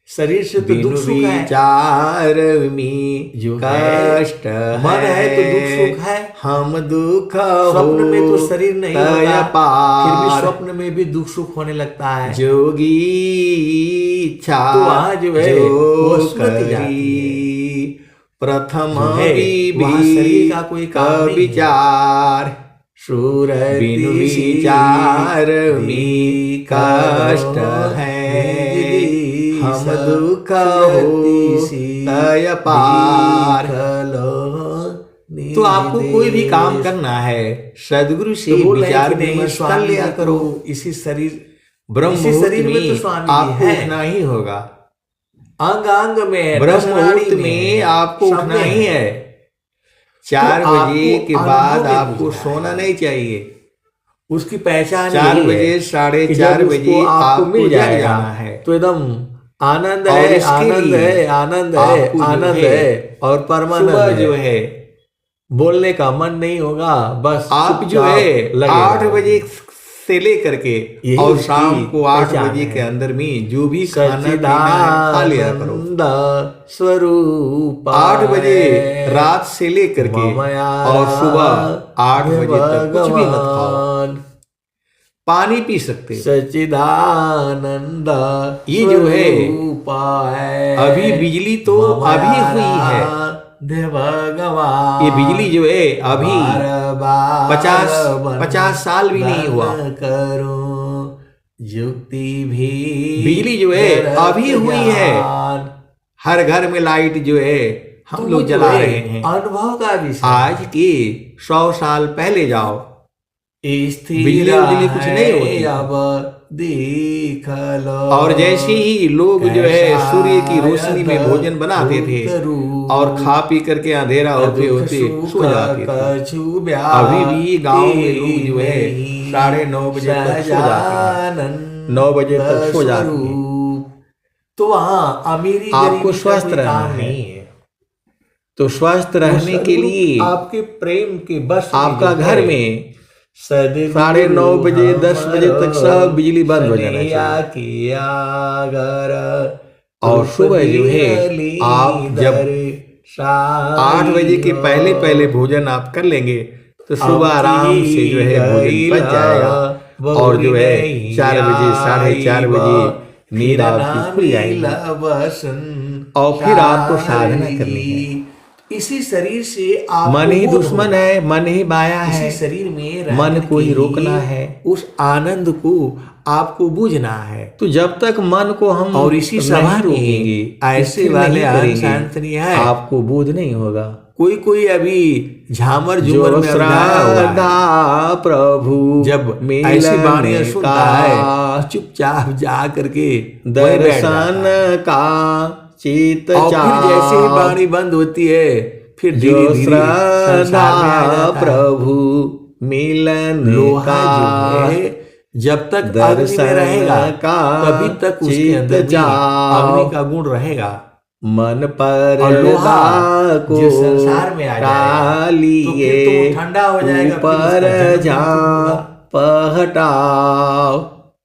शरीर से तो दुख सुख है, विचार में जो कष्ट मन है तो दुख सुख है। हम दुख स्वप्न में तो शरीर नहीं होता, फिर भी पार स्वप्न में भी दुख सुख होने लगता है। जोगी इच्छा तो वहाँ जो है वो स्मृति जाती करी प्रथम जो है, वहाँ शरीर का कोई काम नहीं है। विचार सूरत बिनु विचार में कष्ट है हम दुख हो तय पार। तो आपको कोई भी काम करना है सदगुरु से तो विचार विमर्श कर लिया करो। इसी शरीर ब्रह्म इसी शरीर में तो में स्वामी जी आपको हैं। उठना ही होगा। अंग अंग में ब्रह्म मुहूर्त में में आपको सब उठना में ही है। 4 तो बजे आपको के अनुभव बाद में आपको बुझना सोना है। नहीं चाहिए। उसकी पहचान 4 यही बजे है 4:30 कि जब बजे उसको आपको मिल जग जाएगा जाना है। तो एकदम आनंद और है, इसके आनंद लिए है, आनंद है, आपको जो आनंद है, है और परमानंद सुबह है। जो है बोलने का मन नहीं होगा, बस आप जो चुपचाप है लगे 8 रहो। बजे से लेकर के यही और उसकी शाम को 8 पहचान बजे है। के अंदर में जो भी खाना पीना है खा लिया करो। सच्चिदानंद स्वरूप 8 बजे रात से लेकर के और सुबह 8 बजे तक कुछ भी मत खाओ। पानी पी सकते हो। सच्चिदानंद ये जो है स्वरूप है। अभी बिजली तो अभी हुई है। भगवान ये बिजली जो है अभी 50 साल भी नहीं हुआ। करो युक्ति भी बिजली जो है अभी हुई है। हर घर में लाइट जो है हम लोग जला रहे हैं। अनुभव का विषय आज के 100 साल पहले जाओ, स्थिर बिजली कुछ नहीं होती। है, अब देख लो। और जैसे ही लोग जो है सूर्य की रोशनी में भोजन बनाते थे और खा पी करके अंधेरा होते होते सो जाते थे। अभी भी गांव में लोग जो है 9:30 बजे तक सो जाते हैं। 9 बजे तक सो जाते हैं। तो वहाँ अमीरी आपको गरीबी का स्वस्थ कोई रहना काम है। नहीं है। तो स्वस्थ रहने के लिए आपके प्रेम के बस में आपका जो घर है, में सदगुरु 9:30 बजे 10 बजे तक सब बिजली बंद हो जाना चाहिए। किया गर और सुबह जो है आप जब 8 बजे के पहले पहले भोजन आप कर लेंगे तो सुबह आराम से जो है भोजन पच जाएगा और जो है 4 बजे 4:30 बजे नींद आपकी खुल जाएगी। और फिर आपको साधना करनी है। इसी शरीर से आप मन ही दुश्मन है, मन ही माया है। इसी शरीर में मन को ही रहने के रोकना लिए है। उस आनंद को आपको बूझना है। तो जब तक मन को हम और इसी नहीं सभा में रोकेंगे, ऐसे स्थिर वाले नहीं शांत करेंगे, नहीं है। आपको बोध नहीं होगा। कोई अभी झामर झूमर जो में अब जाया हुआ है। श्रद्धा प्रभु जब मिलन ऐसी वाणियां सुनता का है चुपचाप जा करके वहीं बैठ दर्शन जाता है। का चित और फिर जैसे ही वाणी बंद होती है फिर जो धीरे धीरे संसार में आ श्रद्धा जाता है। प्रभु मिलन लोहा का जो है जब तक अग्नि में दर्शन रहेगा का तभी तक उसके चित अंदर भी जाओ। अग्नि का गुण रहेगा। मन पर और लोहा को जो संसार में आ जाएगा तो फिर तो वो ठंडा हो जाएगा, फिर उसका ऊपर जन्म जा होगा। पहटाओ।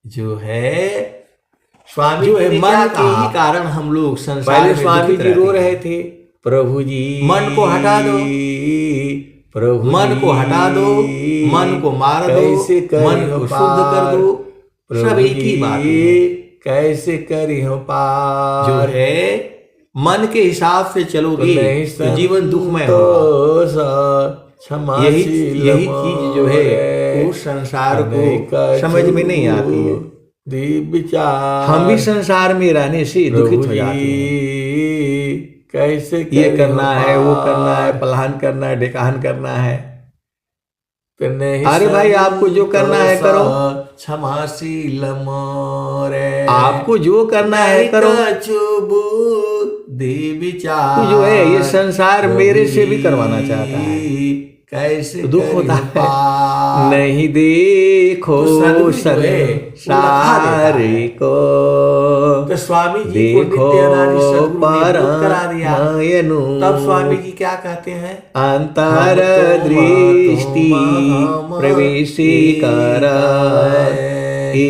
जो है स्वामी जो है जी ने मन क्या के ही कहा? कारण हम लोग संसार पहले में स्वामी दुखित जी रो रहते रहे हैं। थे, प्रभु जी मन को हटा दो, प्रभु मन को हटा दो, मन को मार दो, कैसे मन को शुद्ध कर दो। सब एक ही बात है। कैसे करी हो पार। जो है मन के हिसाब से चलोगे तो जीवन दुखमय होगा। यही चीज जो है वो संसार को समझ में नहीं आती है। हम भी संसार में रहने से दुखित हो जाते हैं। कैसे ये करना है, वो करना है, पलाहन करना है, ढेकाहन करना है। अरे भाई आपको जो करना है करो। क्षमाशील मोरे आपको जो करना है करो। विचार तू जो है ये संसार मेरे से भी करवाना चाहता है। कैसे तो दुख होता है। है नहीं देखो तो संसार को, तो स्वामी जी को देखो नित्य अनादि सद्गुरु ने मुक्त करा दिया। परमयनु। तब स्वामी जी क्या कहते हैं? अंतर दृष्टि प्रवेशी कर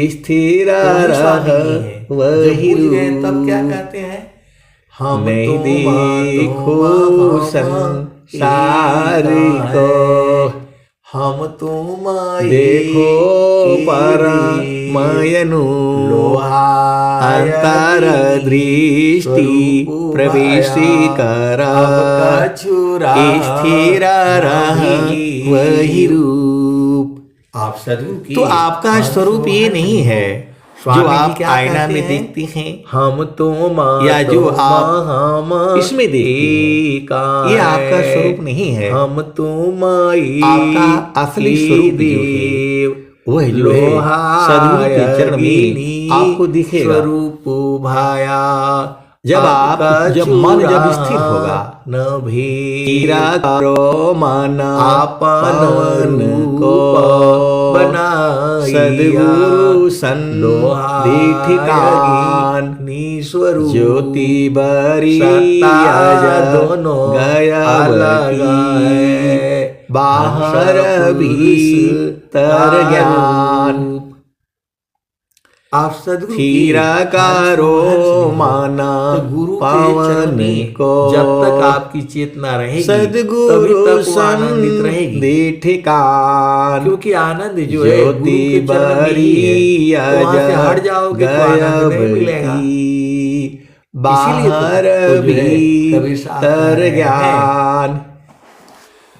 स्थिर तो वही स्वामी जी रह हैं। वही जब बुझ गए तब क्या रूप। कहते हैं, हम नहीं देखो संसार को, हम तुम देखो परमयनु अंतर दृष्टि प्रवेशी कर स्थिर रही वही रूप। आप सदगुरु की तो आपका स्वरूप ये नहीं है जो आप आईना में देखते हैं, हम तुम या जो आप इसमें देखते हैं, ये आपका स्वरूप नहीं है। हम तुम आपका असली स्वरूप जो है वह जो है सदगुरु के चरण में आपको दिखेगा। स्वरूप भाया जब मन जब स्थिर होगा, न भी करो मन आपन को बना सदगुरु ठिकान निस्वरूप ज्योति बरी दोनों गया बाहर भीतर ज्ञान। आप सदगुरु खीरा कारो माना गुरु पावन को, जब तक आपकी चेतना रहेगी सदगुरु तभी तक वो आनंदित रहेगी। ठिकान क्योंकि आनंद जो है गुरु ज्योति के चरण में ही है। तो वहाँ से हट जाओगे तो आनंद नहीं मिलेगा। बाहर भीतर ज्ञान।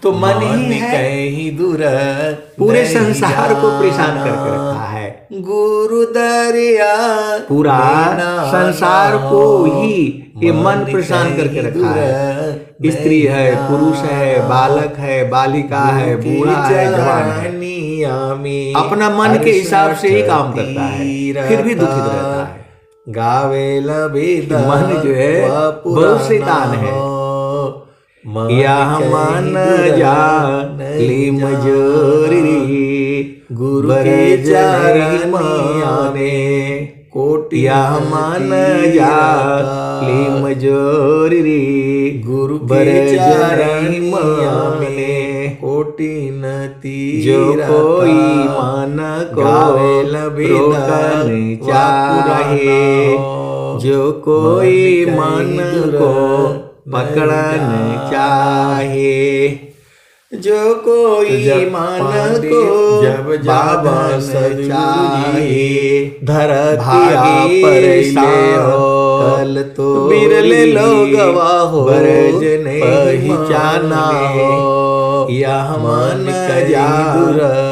तो मन ही है कहीं दूर पूरे संसार को परेशान करके रखा है। गुरु दरिया पूरा संसार को ही ये मन परेशान करके रखा है। स्त्री है, पुरुष है, बालक है, बालिका है, बूढ़ा है, जवान है, अपना मन के हिसाब से ही काम करता है, फिर भी दुखित रहता है। गावेल वेद मन जो है बहुत शैतान है। यह मन जा ली मजूरी गुरु के चरण माने कोटि। यह मन जा ली मजूरी गुरु के चरण माने कोटि नती। जो कोई मन को रोकने चाहे, जो कोई मन को पकड़ने चाहे, जो कोई मन को जब बाबा चाहे, धरती पर कल तो बिरले लोग हो बरज नहीं पहचाना हो। यह मन जा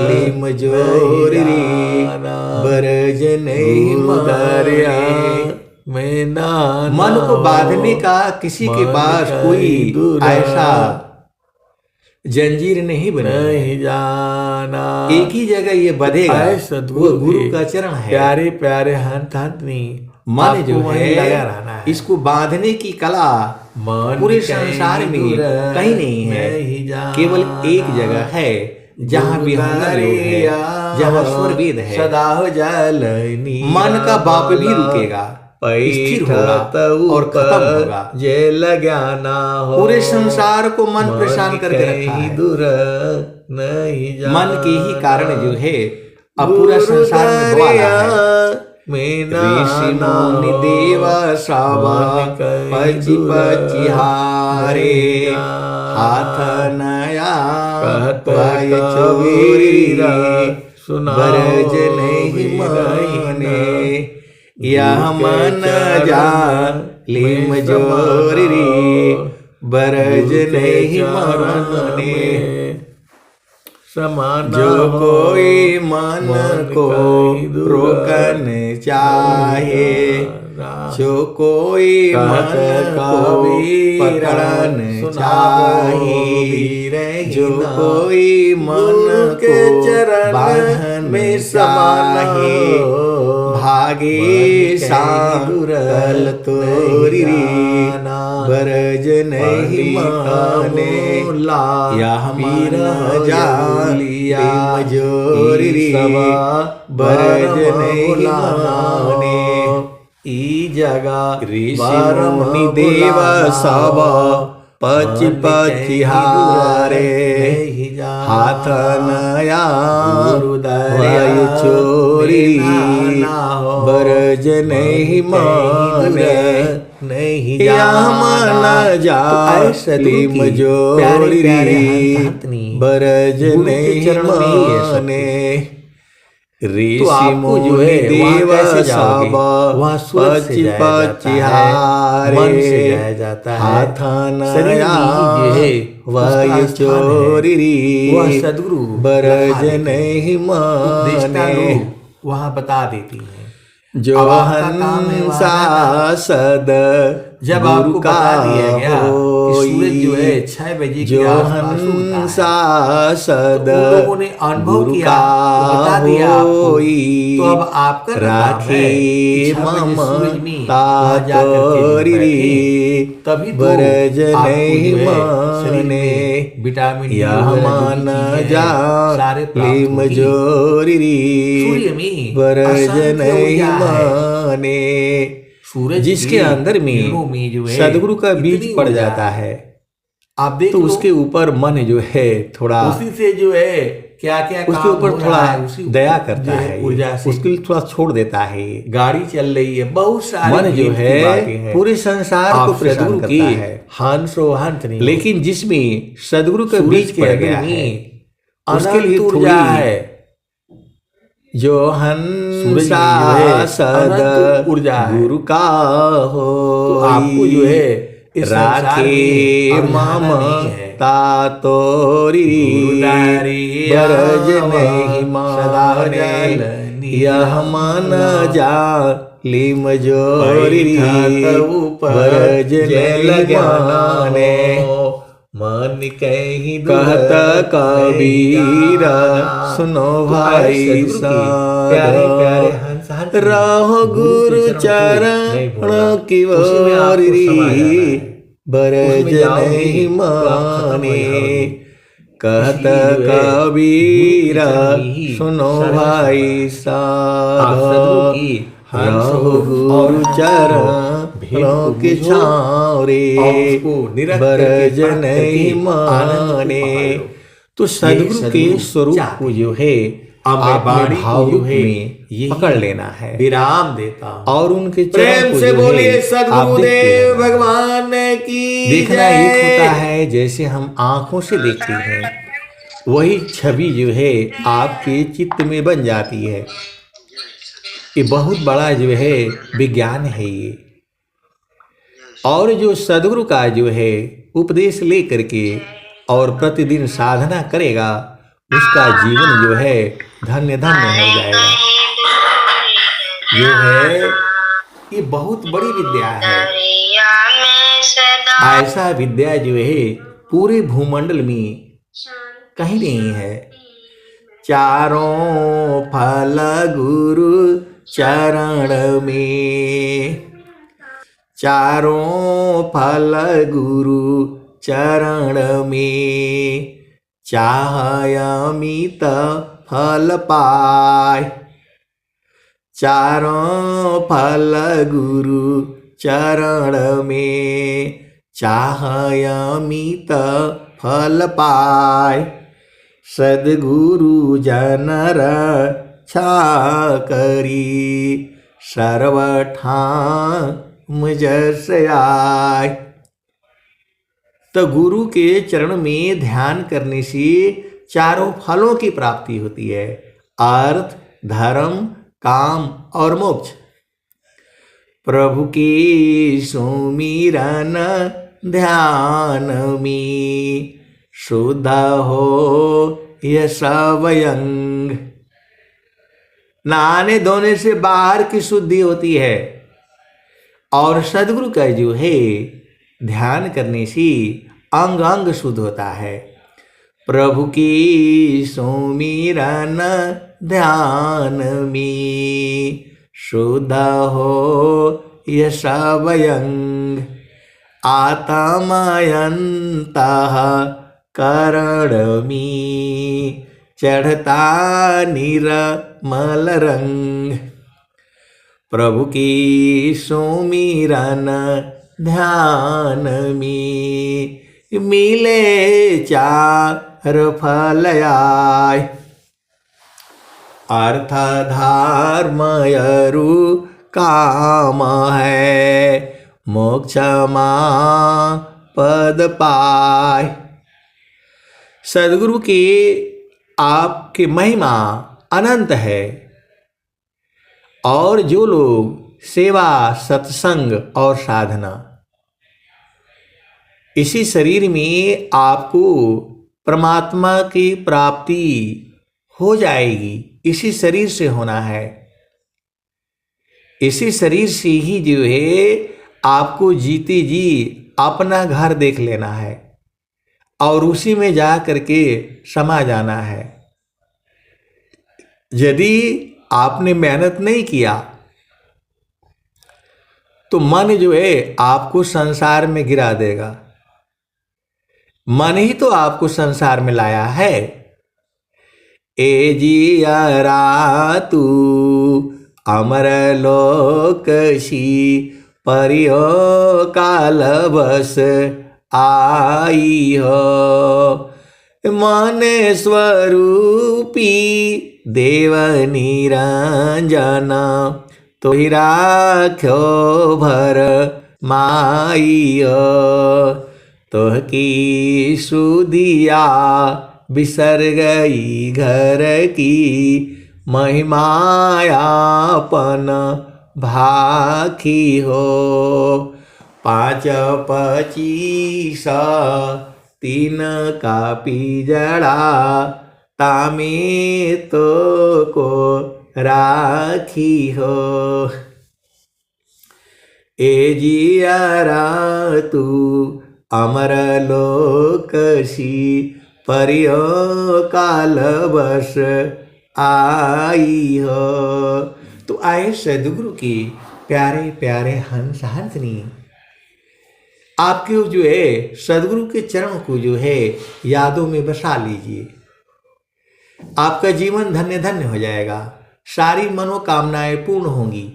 लिम जोरी बरज नहीं दरिया में ना। मन को बांधने का किसी के पास कोई ऐसा जंजीर नहीं बना, नहीं जाना। एक ही जगह ये बधेगा, वो गुरु का चरण है। प्यारे प्यारे हंत नहीं मन जो है लगा रहना है। इसको बांधने की कला पूरे संसार में कहीं नहीं है, केवल एक जगह है जहाँ विहंगम योग है, जहाँ स्वर वेद है। सदा हो जलनी मन का बाप भी रुकेगा, स्थिर होगा और खत्म होगा। जेल ज्ञाना हो। पूरे संसार को मन परेशान करके रखा है। दूर नहीं जाना। मन के ही कारण जो है अब पूरा संसार में बोला है। ऋषि मुनि देवा श्रावण पची पची हारे, हाथ नया कहत चोरी बरज नहीं माने। यह मन जा लिम जोरी बरज नहीं माने। समान जो कोई मन को रोकने चाहे, जो कोई मन को पकड़ने चाहे, जो कोई मन के चरण में समान है, भागे सागुरल तोरी बरज नहीं माने। यह मन जालिया जोरी बरज नहीं माने। ई जगह ऋषि मुनि देव सब पच पची हारे, हाथ नया गुरुदया वायु चोरी बिना हो बरज नहीं माने नहीं या मन जा लीम जोरी बरज नहीं माने ऋषि मुनि देव सब पच पचिहारे हाथ नया वायु चोरी सदगुरु बरज नहीं माने वहाँ बता देती है। जो हंसा सद जब आपको बता दिया गया कि सूरज जो है 6 बजे के आसपास उगता है, हंसा सद तो उन लोगों ने अनुभव किया, तो बता दिया आपको। तो अब आपका काम है कि 6 बजे सूरज में वहाँ जा करके बैठे, तभी तो बरज आपको नहीं जो है शरीर माने में विटामिन डी या वगैरह जो मान भी चीजें जा हैं, सारे प्राप्त लीम होगी। जोरी सूर्य में बरज असंख्य नहीं ऊर्जा है। माने सूरज जिसके के अंदर किरणों में जो है सदगुरु का बीज इतनी पड़ ऊर्जा जाता है आप देख तो लो, उसके ऊपर मन जो है थोड़ा उसी से जो है क्या क्या उसके काम ऊपर हो रहा थोड़ा है, उसी दया जो करता है है ऊर्जा से उसके लिए थोड़ा छोड़ देता है। गाड़ी चल रही है, बहुत सारी मन जो भेद की बातें है हैं। पूरे संसार आप को परेशान सदगुरु की करता है हंसो हंस नहीं हो। लेकिन जिसमें सदगुरु का सूरज बीज के पड़ अंदर गया में है उसके लिए अनंत थोड़ी ऊर्जा है। जो सूरज हंसा में जो है सद अनंत ऊर्जा है। गुरु का हो तो आपको जो है इस संसार राखे में अवधारणा नहीं है। ममता तोरी गुरुदारी बरज आवा नहीं सदा माने जलनी यह मन जा लीम जोरी बैठत ऊपर बरज जल नहीं ज्ञान माने हो, मन कहीं कहत कबीर नहीं सुनो तो भाई सदगुरु के साध प्यारे प्यारे हंस हंस रहो गुरु के चरणों को नहीं चरण भूलना। की उसी में आपको समा जाना है। बरज उसमें जाओगे नहीं तो आप खत्म हो माने जाओगे। कहत इसलिए जो है, कबीर गुरु के चरण में ही सुनो सर्वस्व भाई है। साध आप सदगुरु की हंस रहो हो और गुरु भेद चरण को की बुझो छावरे और उसको निरख बरज करके नहीं आनंद को माने। पकड़ लो। तो सदगुरु के स्वरूप को जो है आपने भाव रूप में पकड़ लेना है, विराम देता हूं। और उनके चरण प्रेम को से जो है बोलिए आप सदगुरुदेव देखते रहना है। भगवान की देखना एक जय। होता है जैसे हम आंखों से देखते हैं, वही छवि जो है आपके चित्त में बन जाती है। ये बहुत बड़ा जो है विज्ञान है ये। और जो सदगुरु का जो है उपदेश ले करके और प्रतिदिन साधना करेगा उसका जीवन जो है धन्य धन्य हो जाएगा। जो है ये बहुत बड़ी विद्या है। ऐसा विद्या जो है पूरे भूमंडल में कहीं नहीं है। चारों फल गुरु चरण में, चारों फल गुरु चरण में, चाह अमित फल पाय। चारों फल गुरु चरण में, चाह अमित फल पाय। सद्गुरु जन रक्षा करी सर्वठाम जस आय। तो गुरु के चरण में ध्यान करने से चारों फलों की प्राप्ति होती है, अर्थ, धर्म, काम और मोक्ष। प्रभु के सुमिरन ध्यान में शुद्ध हो यह स्वयं। नहाने धोने से बाहर की शुद्धि होती है और सद्गुरु का जो है ध्यान करने से अंग अंग शुद्ध होता है। प्रभु की सुमिरन ध्यान में शुद्ध हो यह स्वयं। आत्मयंतः करण में चढ़ता निर्मल रंग। प्रभु की सुमिरन ध्यान में मिले चारों फल आय। अर्थ धर्म अरु काम है, मोक्ष मां पद पाय। सदगुरु की आपकी महिमा अनंत है, और जो लोग सेवा, सत्संग और साधना, इसी शरीर में आपको परमात्मा की प्राप्ति हो जाएगी। इसी शरीर से होना है, इसी शरीर से ही जो है आपको जीते जी अपना घर देख लेना है और उसी में जा करके समा जाना है। यदि आपने मेहनत नहीं किया तो मन जो है आपको संसार में गिरा देगा। मन ही तो आपको संसार में लाया है। ए जियरा तू अमर लोकसी, परियो काल बस आई हो। मन स्वरूपी देव निरंजन, तो ही राख्यो भर माइयो। तोह की सुदिया बिसर गई घर की, महिमायापन भाखी हो। 5-25 3 का पिजड़ा, तामे तो को राखी हो। ए जियरा तू अमर लोकसी, परियो काल बस आई हो। तो आए सदगुरु की प्यारे प्यारे हंस हंसनी, आपके जो है सदगुरु के चरण को जो है यादों में बसा लीजिए। आपका जीवन धन्य धन्य हो जाएगा। सारी मनोकामनाएं पूर्ण होंगी,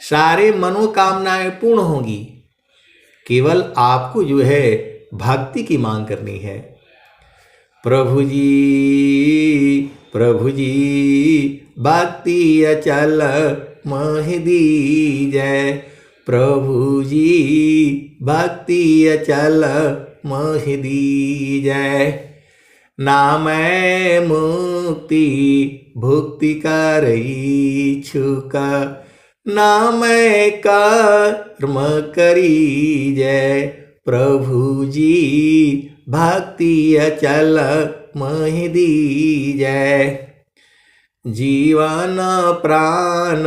सारे मनोकामनाएं पूर्ण होंगी। केवल आपको जो है भक्ति की मांग करनी है। प्रभु जी भक्ति अचल मोहि दीजय। प्रभु जी भक्ति अचल मोहि दीजय। नाम मुक्ति भुक्ति करई छुक, नाम कर्म करी जय। प्रभु जी भक्ति अचल मोहि दीजय। जीवन प्राण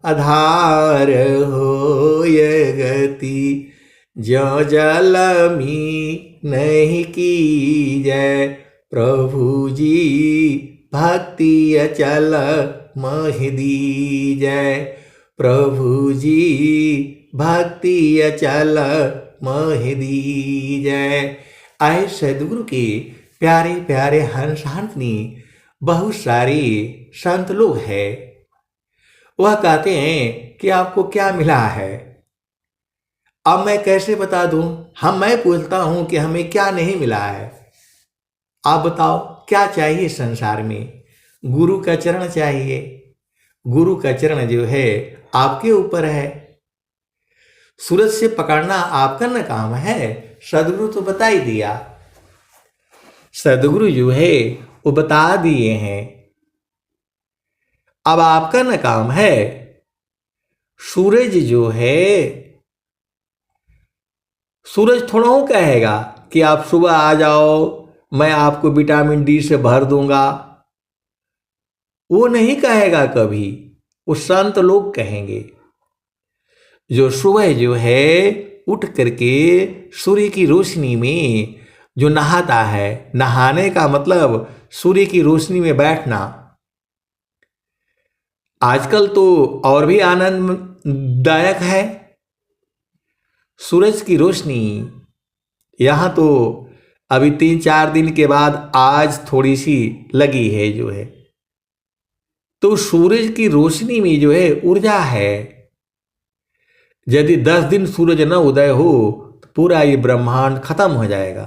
आधार होय गति, ज्यों जल मी नहीं कीजय। प्रभु जी भक्ति अचल मोहि दीजय। प्रभु जी भक्ति अचल मोहि दीजय। आए सदगुरु के प्यारे प्यारे हंस हंसनी, बहुत सारे संत लोग हैं, वह कहते हैं कि आपको क्या मिला है। अब मैं कैसे बता दूं? मैं पूछता हूं कि हमें क्या नहीं मिला है। आप बताओ क्या चाहिए संसार में? गुरु का चरण चाहिए। गुरु का चरण जो है आपके ऊपर है। सूरज से पकड़ना आपका न काम है। सदगुरु तो बता ही दिया। सदगुरु जो है वो बता दिए हैं। अब आपका न काम है। सूरज जो है, सूरज थोड़ा ही कहेगा कि आप सुबह आ जाओ, मैं आपको विटामिन डी से भर दूंगा। वो नहीं कहेगा कभी। वो संत लोग कहेंगे। जो सुबह जो है उठ करके सूर्य की रोशनी में जो नहाता है, नहाने का मतलब सूर्य की रोशनी में बैठना। आजकल तो और भी आनंददायक है। सूरज की रोशनी यहाँ तो अभी 3-4 दिन के बाद आज थोड़ी सी लगी है जो है। तो सूरज की रोशनी में जो है ऊर्जा है। यदि 10 दिन सूरज न उदय हो तो पूरा ये ब्रह्मांड खत्म हो जाएगा।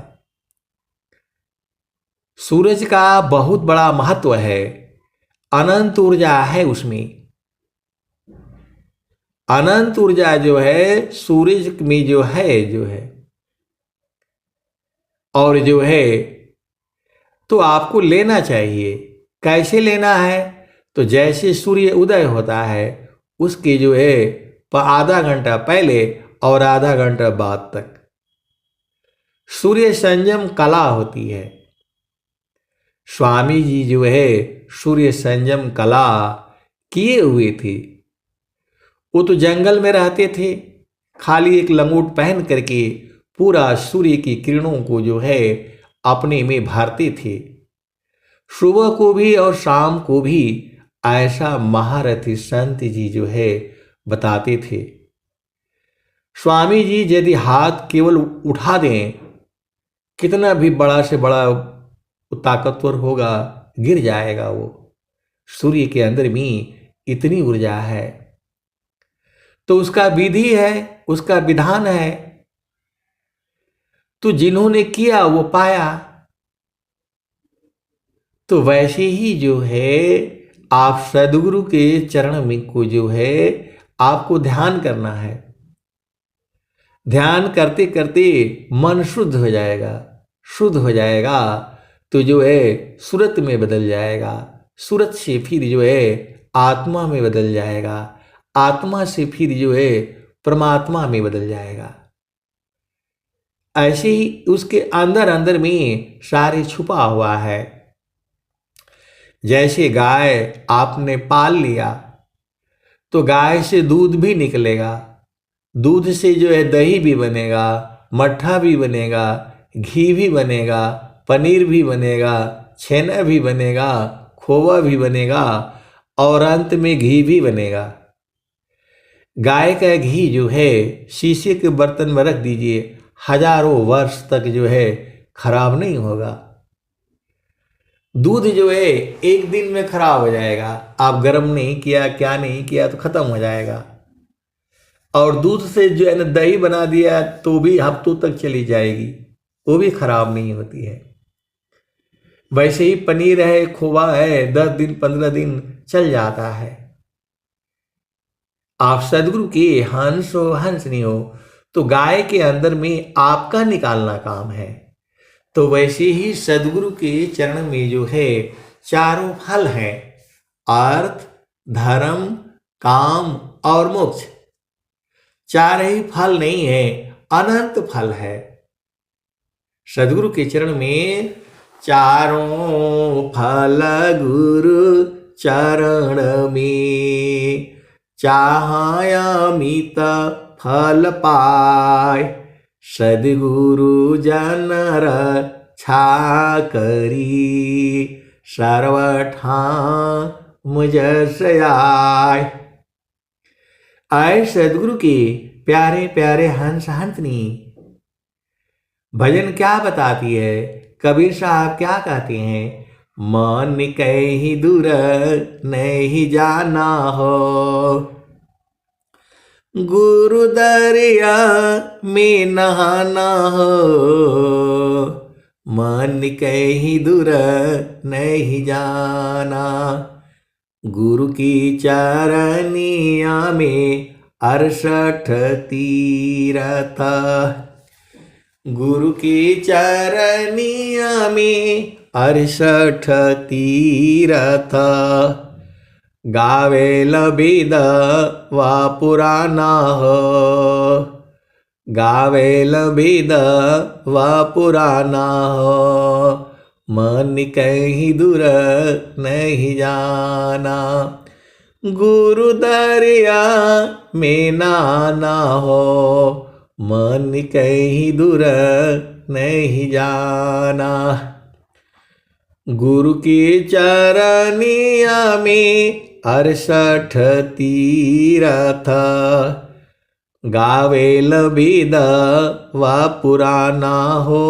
सूरज का बहुत बड़ा महत्व है, अनंत ऊर्जा है उसमें। अनंत ऊर्जा जो है सूरज में जो है और जो है तो आपको लेना चाहिए। कैसे लेना है? तो जैसे सूर्य उदय होता है उसके जो है आधा घंटा पहले और आधा घंटा बाद तक सूर्य संयम कला होती है। स्वामी जी जो है सूर्य संयम कला किए हुए थे। वो तो जंगल में रहते थे, खाली एक लंगोट पहन करके पूरा सूर्य की किरणों को जो है अपने में भरते थे। सुबह को भी और शाम को भी ऐसा महारथी संत जी जो है बताते थे। स्वामी जी यदि हाथ केवल उठा दें, कितना भी बड़ा से बड़ा ताकतवर होगा, गिर जाएगा वो। सूर्य के अंदर में इतनी ऊर्जा है, तो उसका विधि है, उसका विधान है। तो जिन्होंने किया वो पाया। तो वैसे ही जो है आप सदगुरु के चरण में को जो है आपको ध्यान करना है। ध्यान करते करते मन शुद्ध हो जाएगा। शुद्ध हो जाएगा तो जो है सूरत में बदल जाएगा। सूरत से फिर जो है आत्मा में बदल जाएगा। आत्मा से फिर जो है परमात्मा में बदल जाएगा। ऐसे ही उसके अंदर अंदर में सारे छुपा हुआ है। जैसे गाय आपने पाल लिया तो गाय से दूध भी निकलेगा। दूध से जो है दही भी बनेगा, मट्ठा भी बनेगा, घी भी बनेगा, पनीर भी बनेगा, छेना भी बनेगा, खोवा भी बनेगा और अंत में घी भी बनेगा। गाय का घी जो है शीशे के बर्तन में रख दीजिए, हजारों वर्ष तक जो है खराब नहीं होगा। दूध जो है एक दिन में खराब हो जाएगा। आप गर्म नहीं किया, क्या नहीं किया तो खत्म हो जाएगा। और दूध से जो है ना दही बना दिया तो भी हफ्तों तक चली जाएगी, वो भी खराब नहीं होती है। वैसे ही पनीर है, खोवा है, 10 दिन 15 दिन चल जाता है। आप सदगुरु के हंस हो हंसनी हो तो गाय के अंदर में आपका निकालना काम है। तो वैसे ही सदगुरु के चरण में जो है चारों फल हैं, अर्थ, धर्म, काम और मोक्ष। चार ही फल नहीं है, अनंत फल है। सदगुरु के चरण में चारों फल गुरु चरण में, चाहयामित फल पाय, सदगुरु जन रक्षा करी, सर्वठा मुझ से आय। आए सदगुरु के प्यारे प्यारे हंस हंसनी। भजन क्या बताती है? कबीर साहब क्या कहते हैं? मन कहीं दूर नहीं जाना हो, गुरु दरिया में नहाना हो। मन कहीं दूर नहीं जाना, गुरु की चरनिया में 68 तीरथ। गुरु की चरनिया में 68 तीरथ। गावेल वेद व पुराना हो, गावेल वेद व पुराना हो। मन कहीं दूर नहीं जाना, गुरु दरिया में नाना हो। मन कहीं दूर नहीं जाना, गुरु की चरनिया में 68 तीरथ। गावेल वेद व पुराना हो,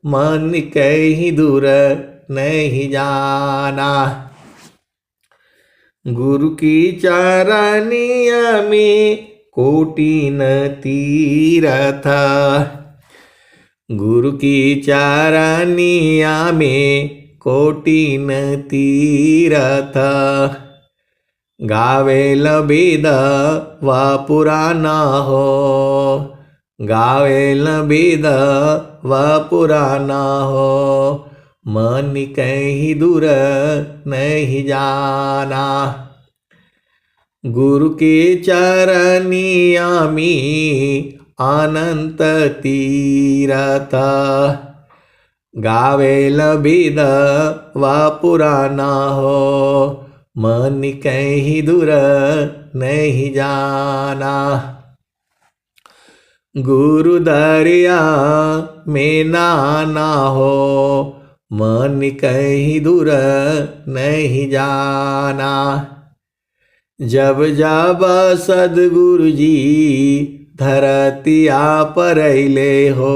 मन कहीं दूर नहीं जाना, गुरु की चरनिया में 1 कोटि तीरथ। गुरु की चरनिया में कोटिन तीरथ, गावेल वेद व पुराण हो, गावेल वेद व पुराण हो, मन कहीं दूर नहीं जाना। गुरु के चरनिया में अनंत तीरथ, गावेल वेद व पुराण हो, मन कहीं दूर नहीं जाना। गुरु दरिया में नाना हो, मन कहीं दूर नहीं जाना। जब जब सद्गुरु जी धरतिया पर अइले हो,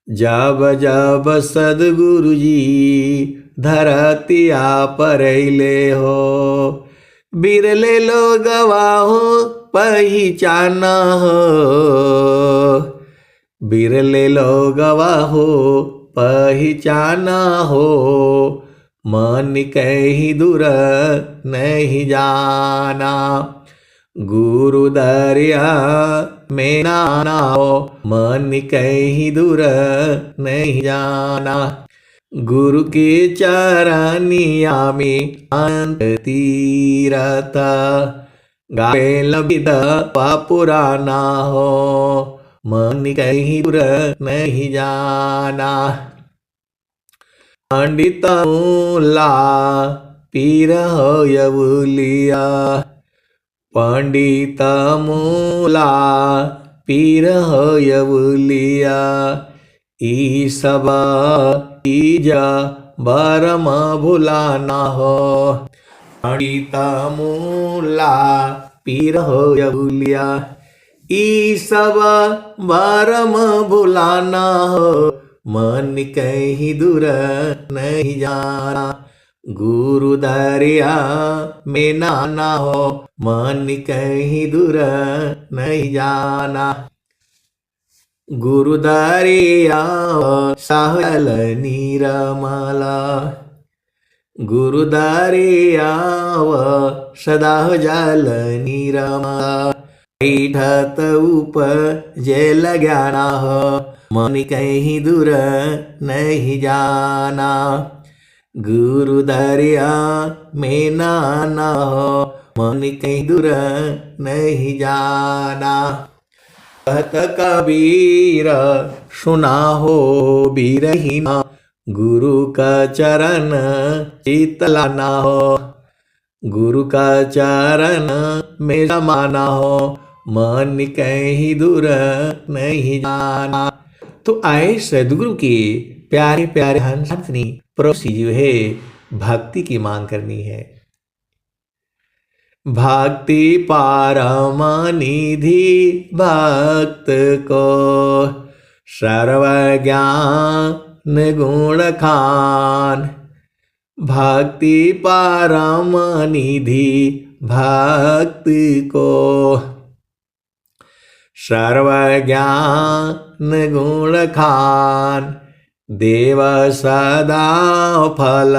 जब जब सद्गुरु जी धरतिया पर अइले हो, बिरले लोगवा हो पहचाना हो, बिरले लोगवा हो पहचाना हो, मन कहीं दूर नहीं जाना। गुरु दरिया में नाना हो, मन कहीं दूर नहीं जाना। गुरु के चरनिया में अनंत तीरथ, गावेल वेद व पुराण हो, मन कहीं दूर नहीं जाना। पंडित मूला पीर हो यवुलिया, पंडित मूला पीर हो यवुलिया, ई सब चीज बरम भुलाना हो। पंडित मूला पीर हो यवुलिया, ई सब बरम भुलाना हो, मन कहीं दूर नहीं जाना। गुरु दरिया में नाना हो, मन कहीं दूर नहीं जाना। गुरु दरिया सहल निरमला, गुरु दरिया सदा जल निरमला, बैठत उपजेल ज्ञाना हो, मन कहीं दूर नहीं जाना। गुरु दरिया में नाना हो, मन कहीं दूर नहीं जाना। कहत कबीर सुना हो बीरहीना, गुरु का चरण चित लाना हो, गुरु का चरण में समाना हो, मन कहीं दूर नहीं जाना। तो आए सदगुरु के प्यारे प्यारे हंसनी पड़ोसी जो है भक्ति की मांग करनी है। भक्ति पारम निधि भक्त को, सर्वज्ञान गुण खान, भक्ति पारम निधि भक्त को, सर्वज्ञान गुण खान, देव सदा फल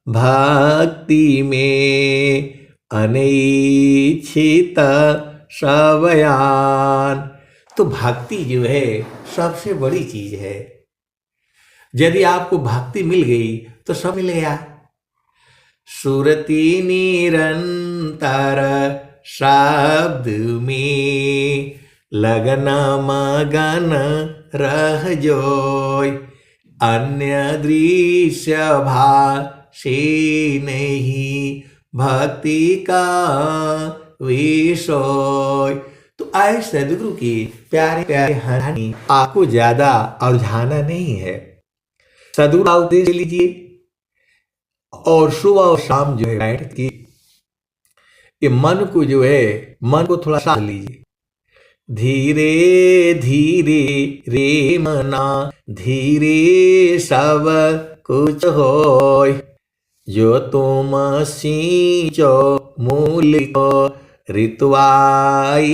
भक्ति में, अनैच्छित सबयान। तो भक्ति जो है सबसे बड़ी चीज है। यदि आपको भक्ति मिल गई तो सब मिल गया। सुरति निरंतर शब्द में, लगन मगन रह जोय, अन्य दृश्य भाषे नहीं, भक्ति का विषय। तो आए सदगुरु की प्यारे प्यारे कहानी आपको ज्यादा उलझाना नहीं है। सदगुरु का उपदेश लीजिए और सुबह और शाम जो है बैठ के ये मन को जो है मन को थोड़ा सा लीजिए। धीरे धीरे रे मना, धीरे सब कुछ होय, जो तुम सींचो मूल को ऋतुआई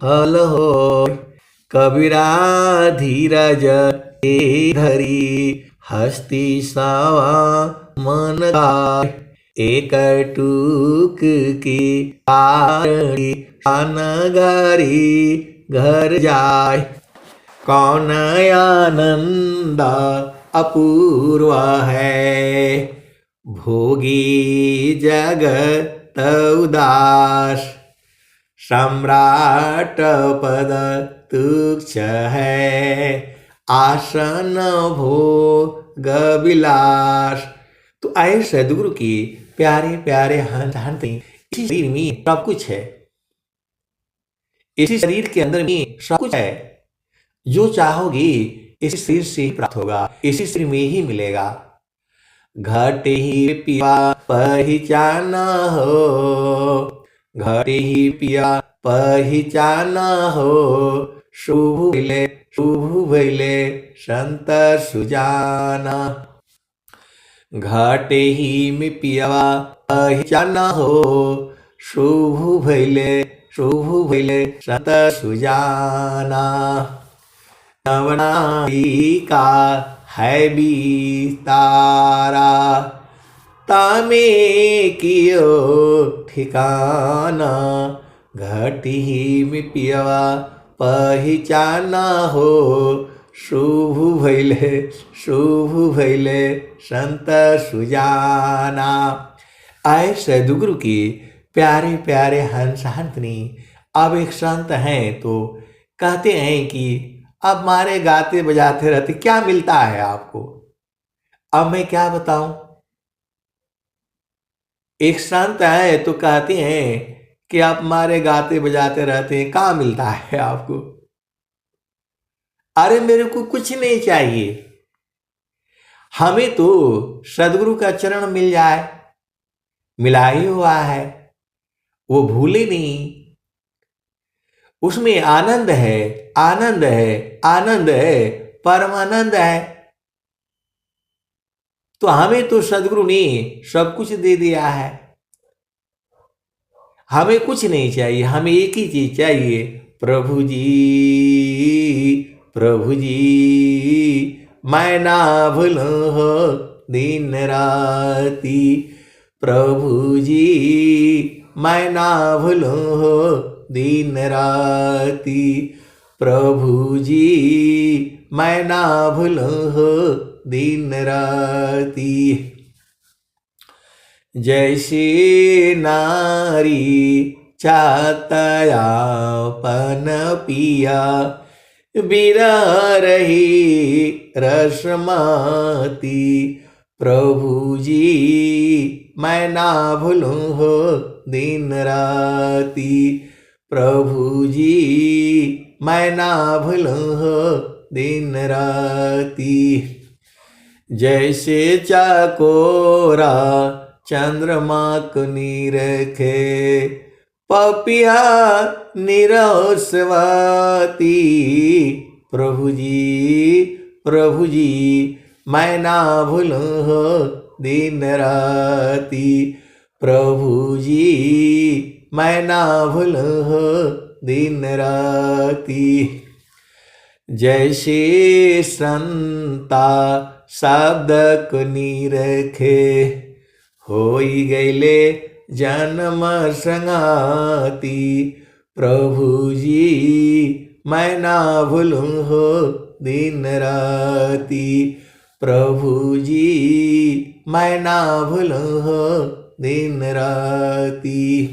हल होय, कबीरा धीरज के धरी हस्ती सावा मन गाय एक टूक की कारणी अनगरी घर जाय कौन आनंद अपूर्व है भोगी जगत उदास सम्राट पद तुच्छ है आसन भोग विलास। तो आए सदगुरु की प्यारे प्यारे हंस इसी शरीर में सब कुछ है, इसी शरीर के अंदर में सब कुछ है। जो चाहोगी इसी शरीर से ही प्राप्त होगा, इसी शरीर में ही मिलेगा। घट ही पिया पहचान हो, घट ही पिया पहचान हो, शुभ भैले संत सुजाना। घट ही में पिया पहचान हो, शुभ भैले संत सुजाना। नवनाई का है बीतारा तामे कियो ठिकाना। घट ही में पियवा पहचाना हो, शुभ भैले संत सुजाना। आए सदगुरु की प्यारे प्यारे हंसनी। अब एक संत हैं तो कहते हैं कि अब मारे गाते बजाते रहते क्या मिलता है आपको। अब मैं क्या बताऊं। एक संत है तो कहते हैं कि आप मारे गाते बजाते रहते हैं, क्या मिलता है आपको। अरे मेरे को कुछ नहीं चाहिए, हमें तो सदगुरु का चरण मिल जाए, मिला ही हुआ है, वो भूले नहीं। उसमें आनंद है, आनंद है, आनंद है, परमानंद है। तो हमें तो सदगुरु ने सब कुछ दे दिया है, हमें कुछ नहीं चाहिए, हमें एक ही चीज चाहिए, प्रभु जी प्रभु जी मैं ना भूलूं हो दिन राती। प्रभु जी मैं ना भूलूं हो दिन राती। प्रभु जी मैं ना भूलूं हो दिन राती। जैसे नारी चाहतयापन पिया बिरह रही रसमाती। प्रभु जी मैं ना भूलूं हो दिन राती। प्रभु जी मैं ना भूलूं हो दिन राती। जैसे चाकोरा चंद्रमा को निरखे पपिया निरस्वाती। प्रभु जी मैं ना भूलूं हो दिन राती। प्रभु जी मैं ना भूलूं हो दिन राती। जैसे संता शब्द को निरखे होई गईले जन्म संगाती। प्रभु जी मैं ना भूलूं हो दिन राती। प्रभु जी मैं ना भूलूं हो दिन राती।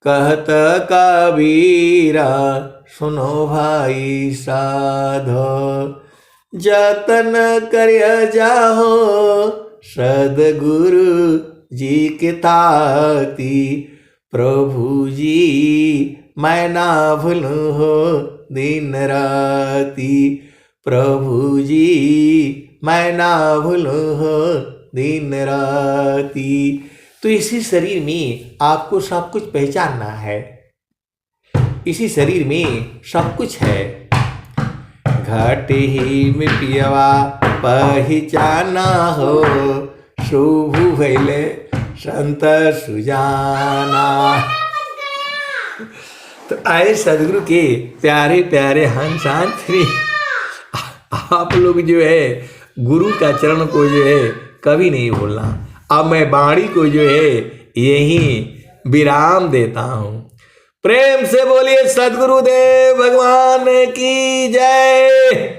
कहत कबीरा सुनो भाई साधो जतन करिय जाहो सदगुरु जी के ताती। प्रभु जी मैं ना भूलूं हो दिन राती। प्रभु जी मैं ना भूलूं हो दिन राती। तो इसी शरीर में आपको सब कुछ पहचानना है, इसी शरीर में सब कुछ है। घट ही में पियवा पहचाना हो शुभ भैले संत सुजाना। तो आए सदगुरु के प्यारे प्यारे हंसान श्री, आप लोग जो है गुरु का चरण को जो है कभी नहीं भूलना। अब मैं वाणी को जो है यही विराम देता हूं। प्रेम से बोलिए सदगुरुदेव भगवान की जय।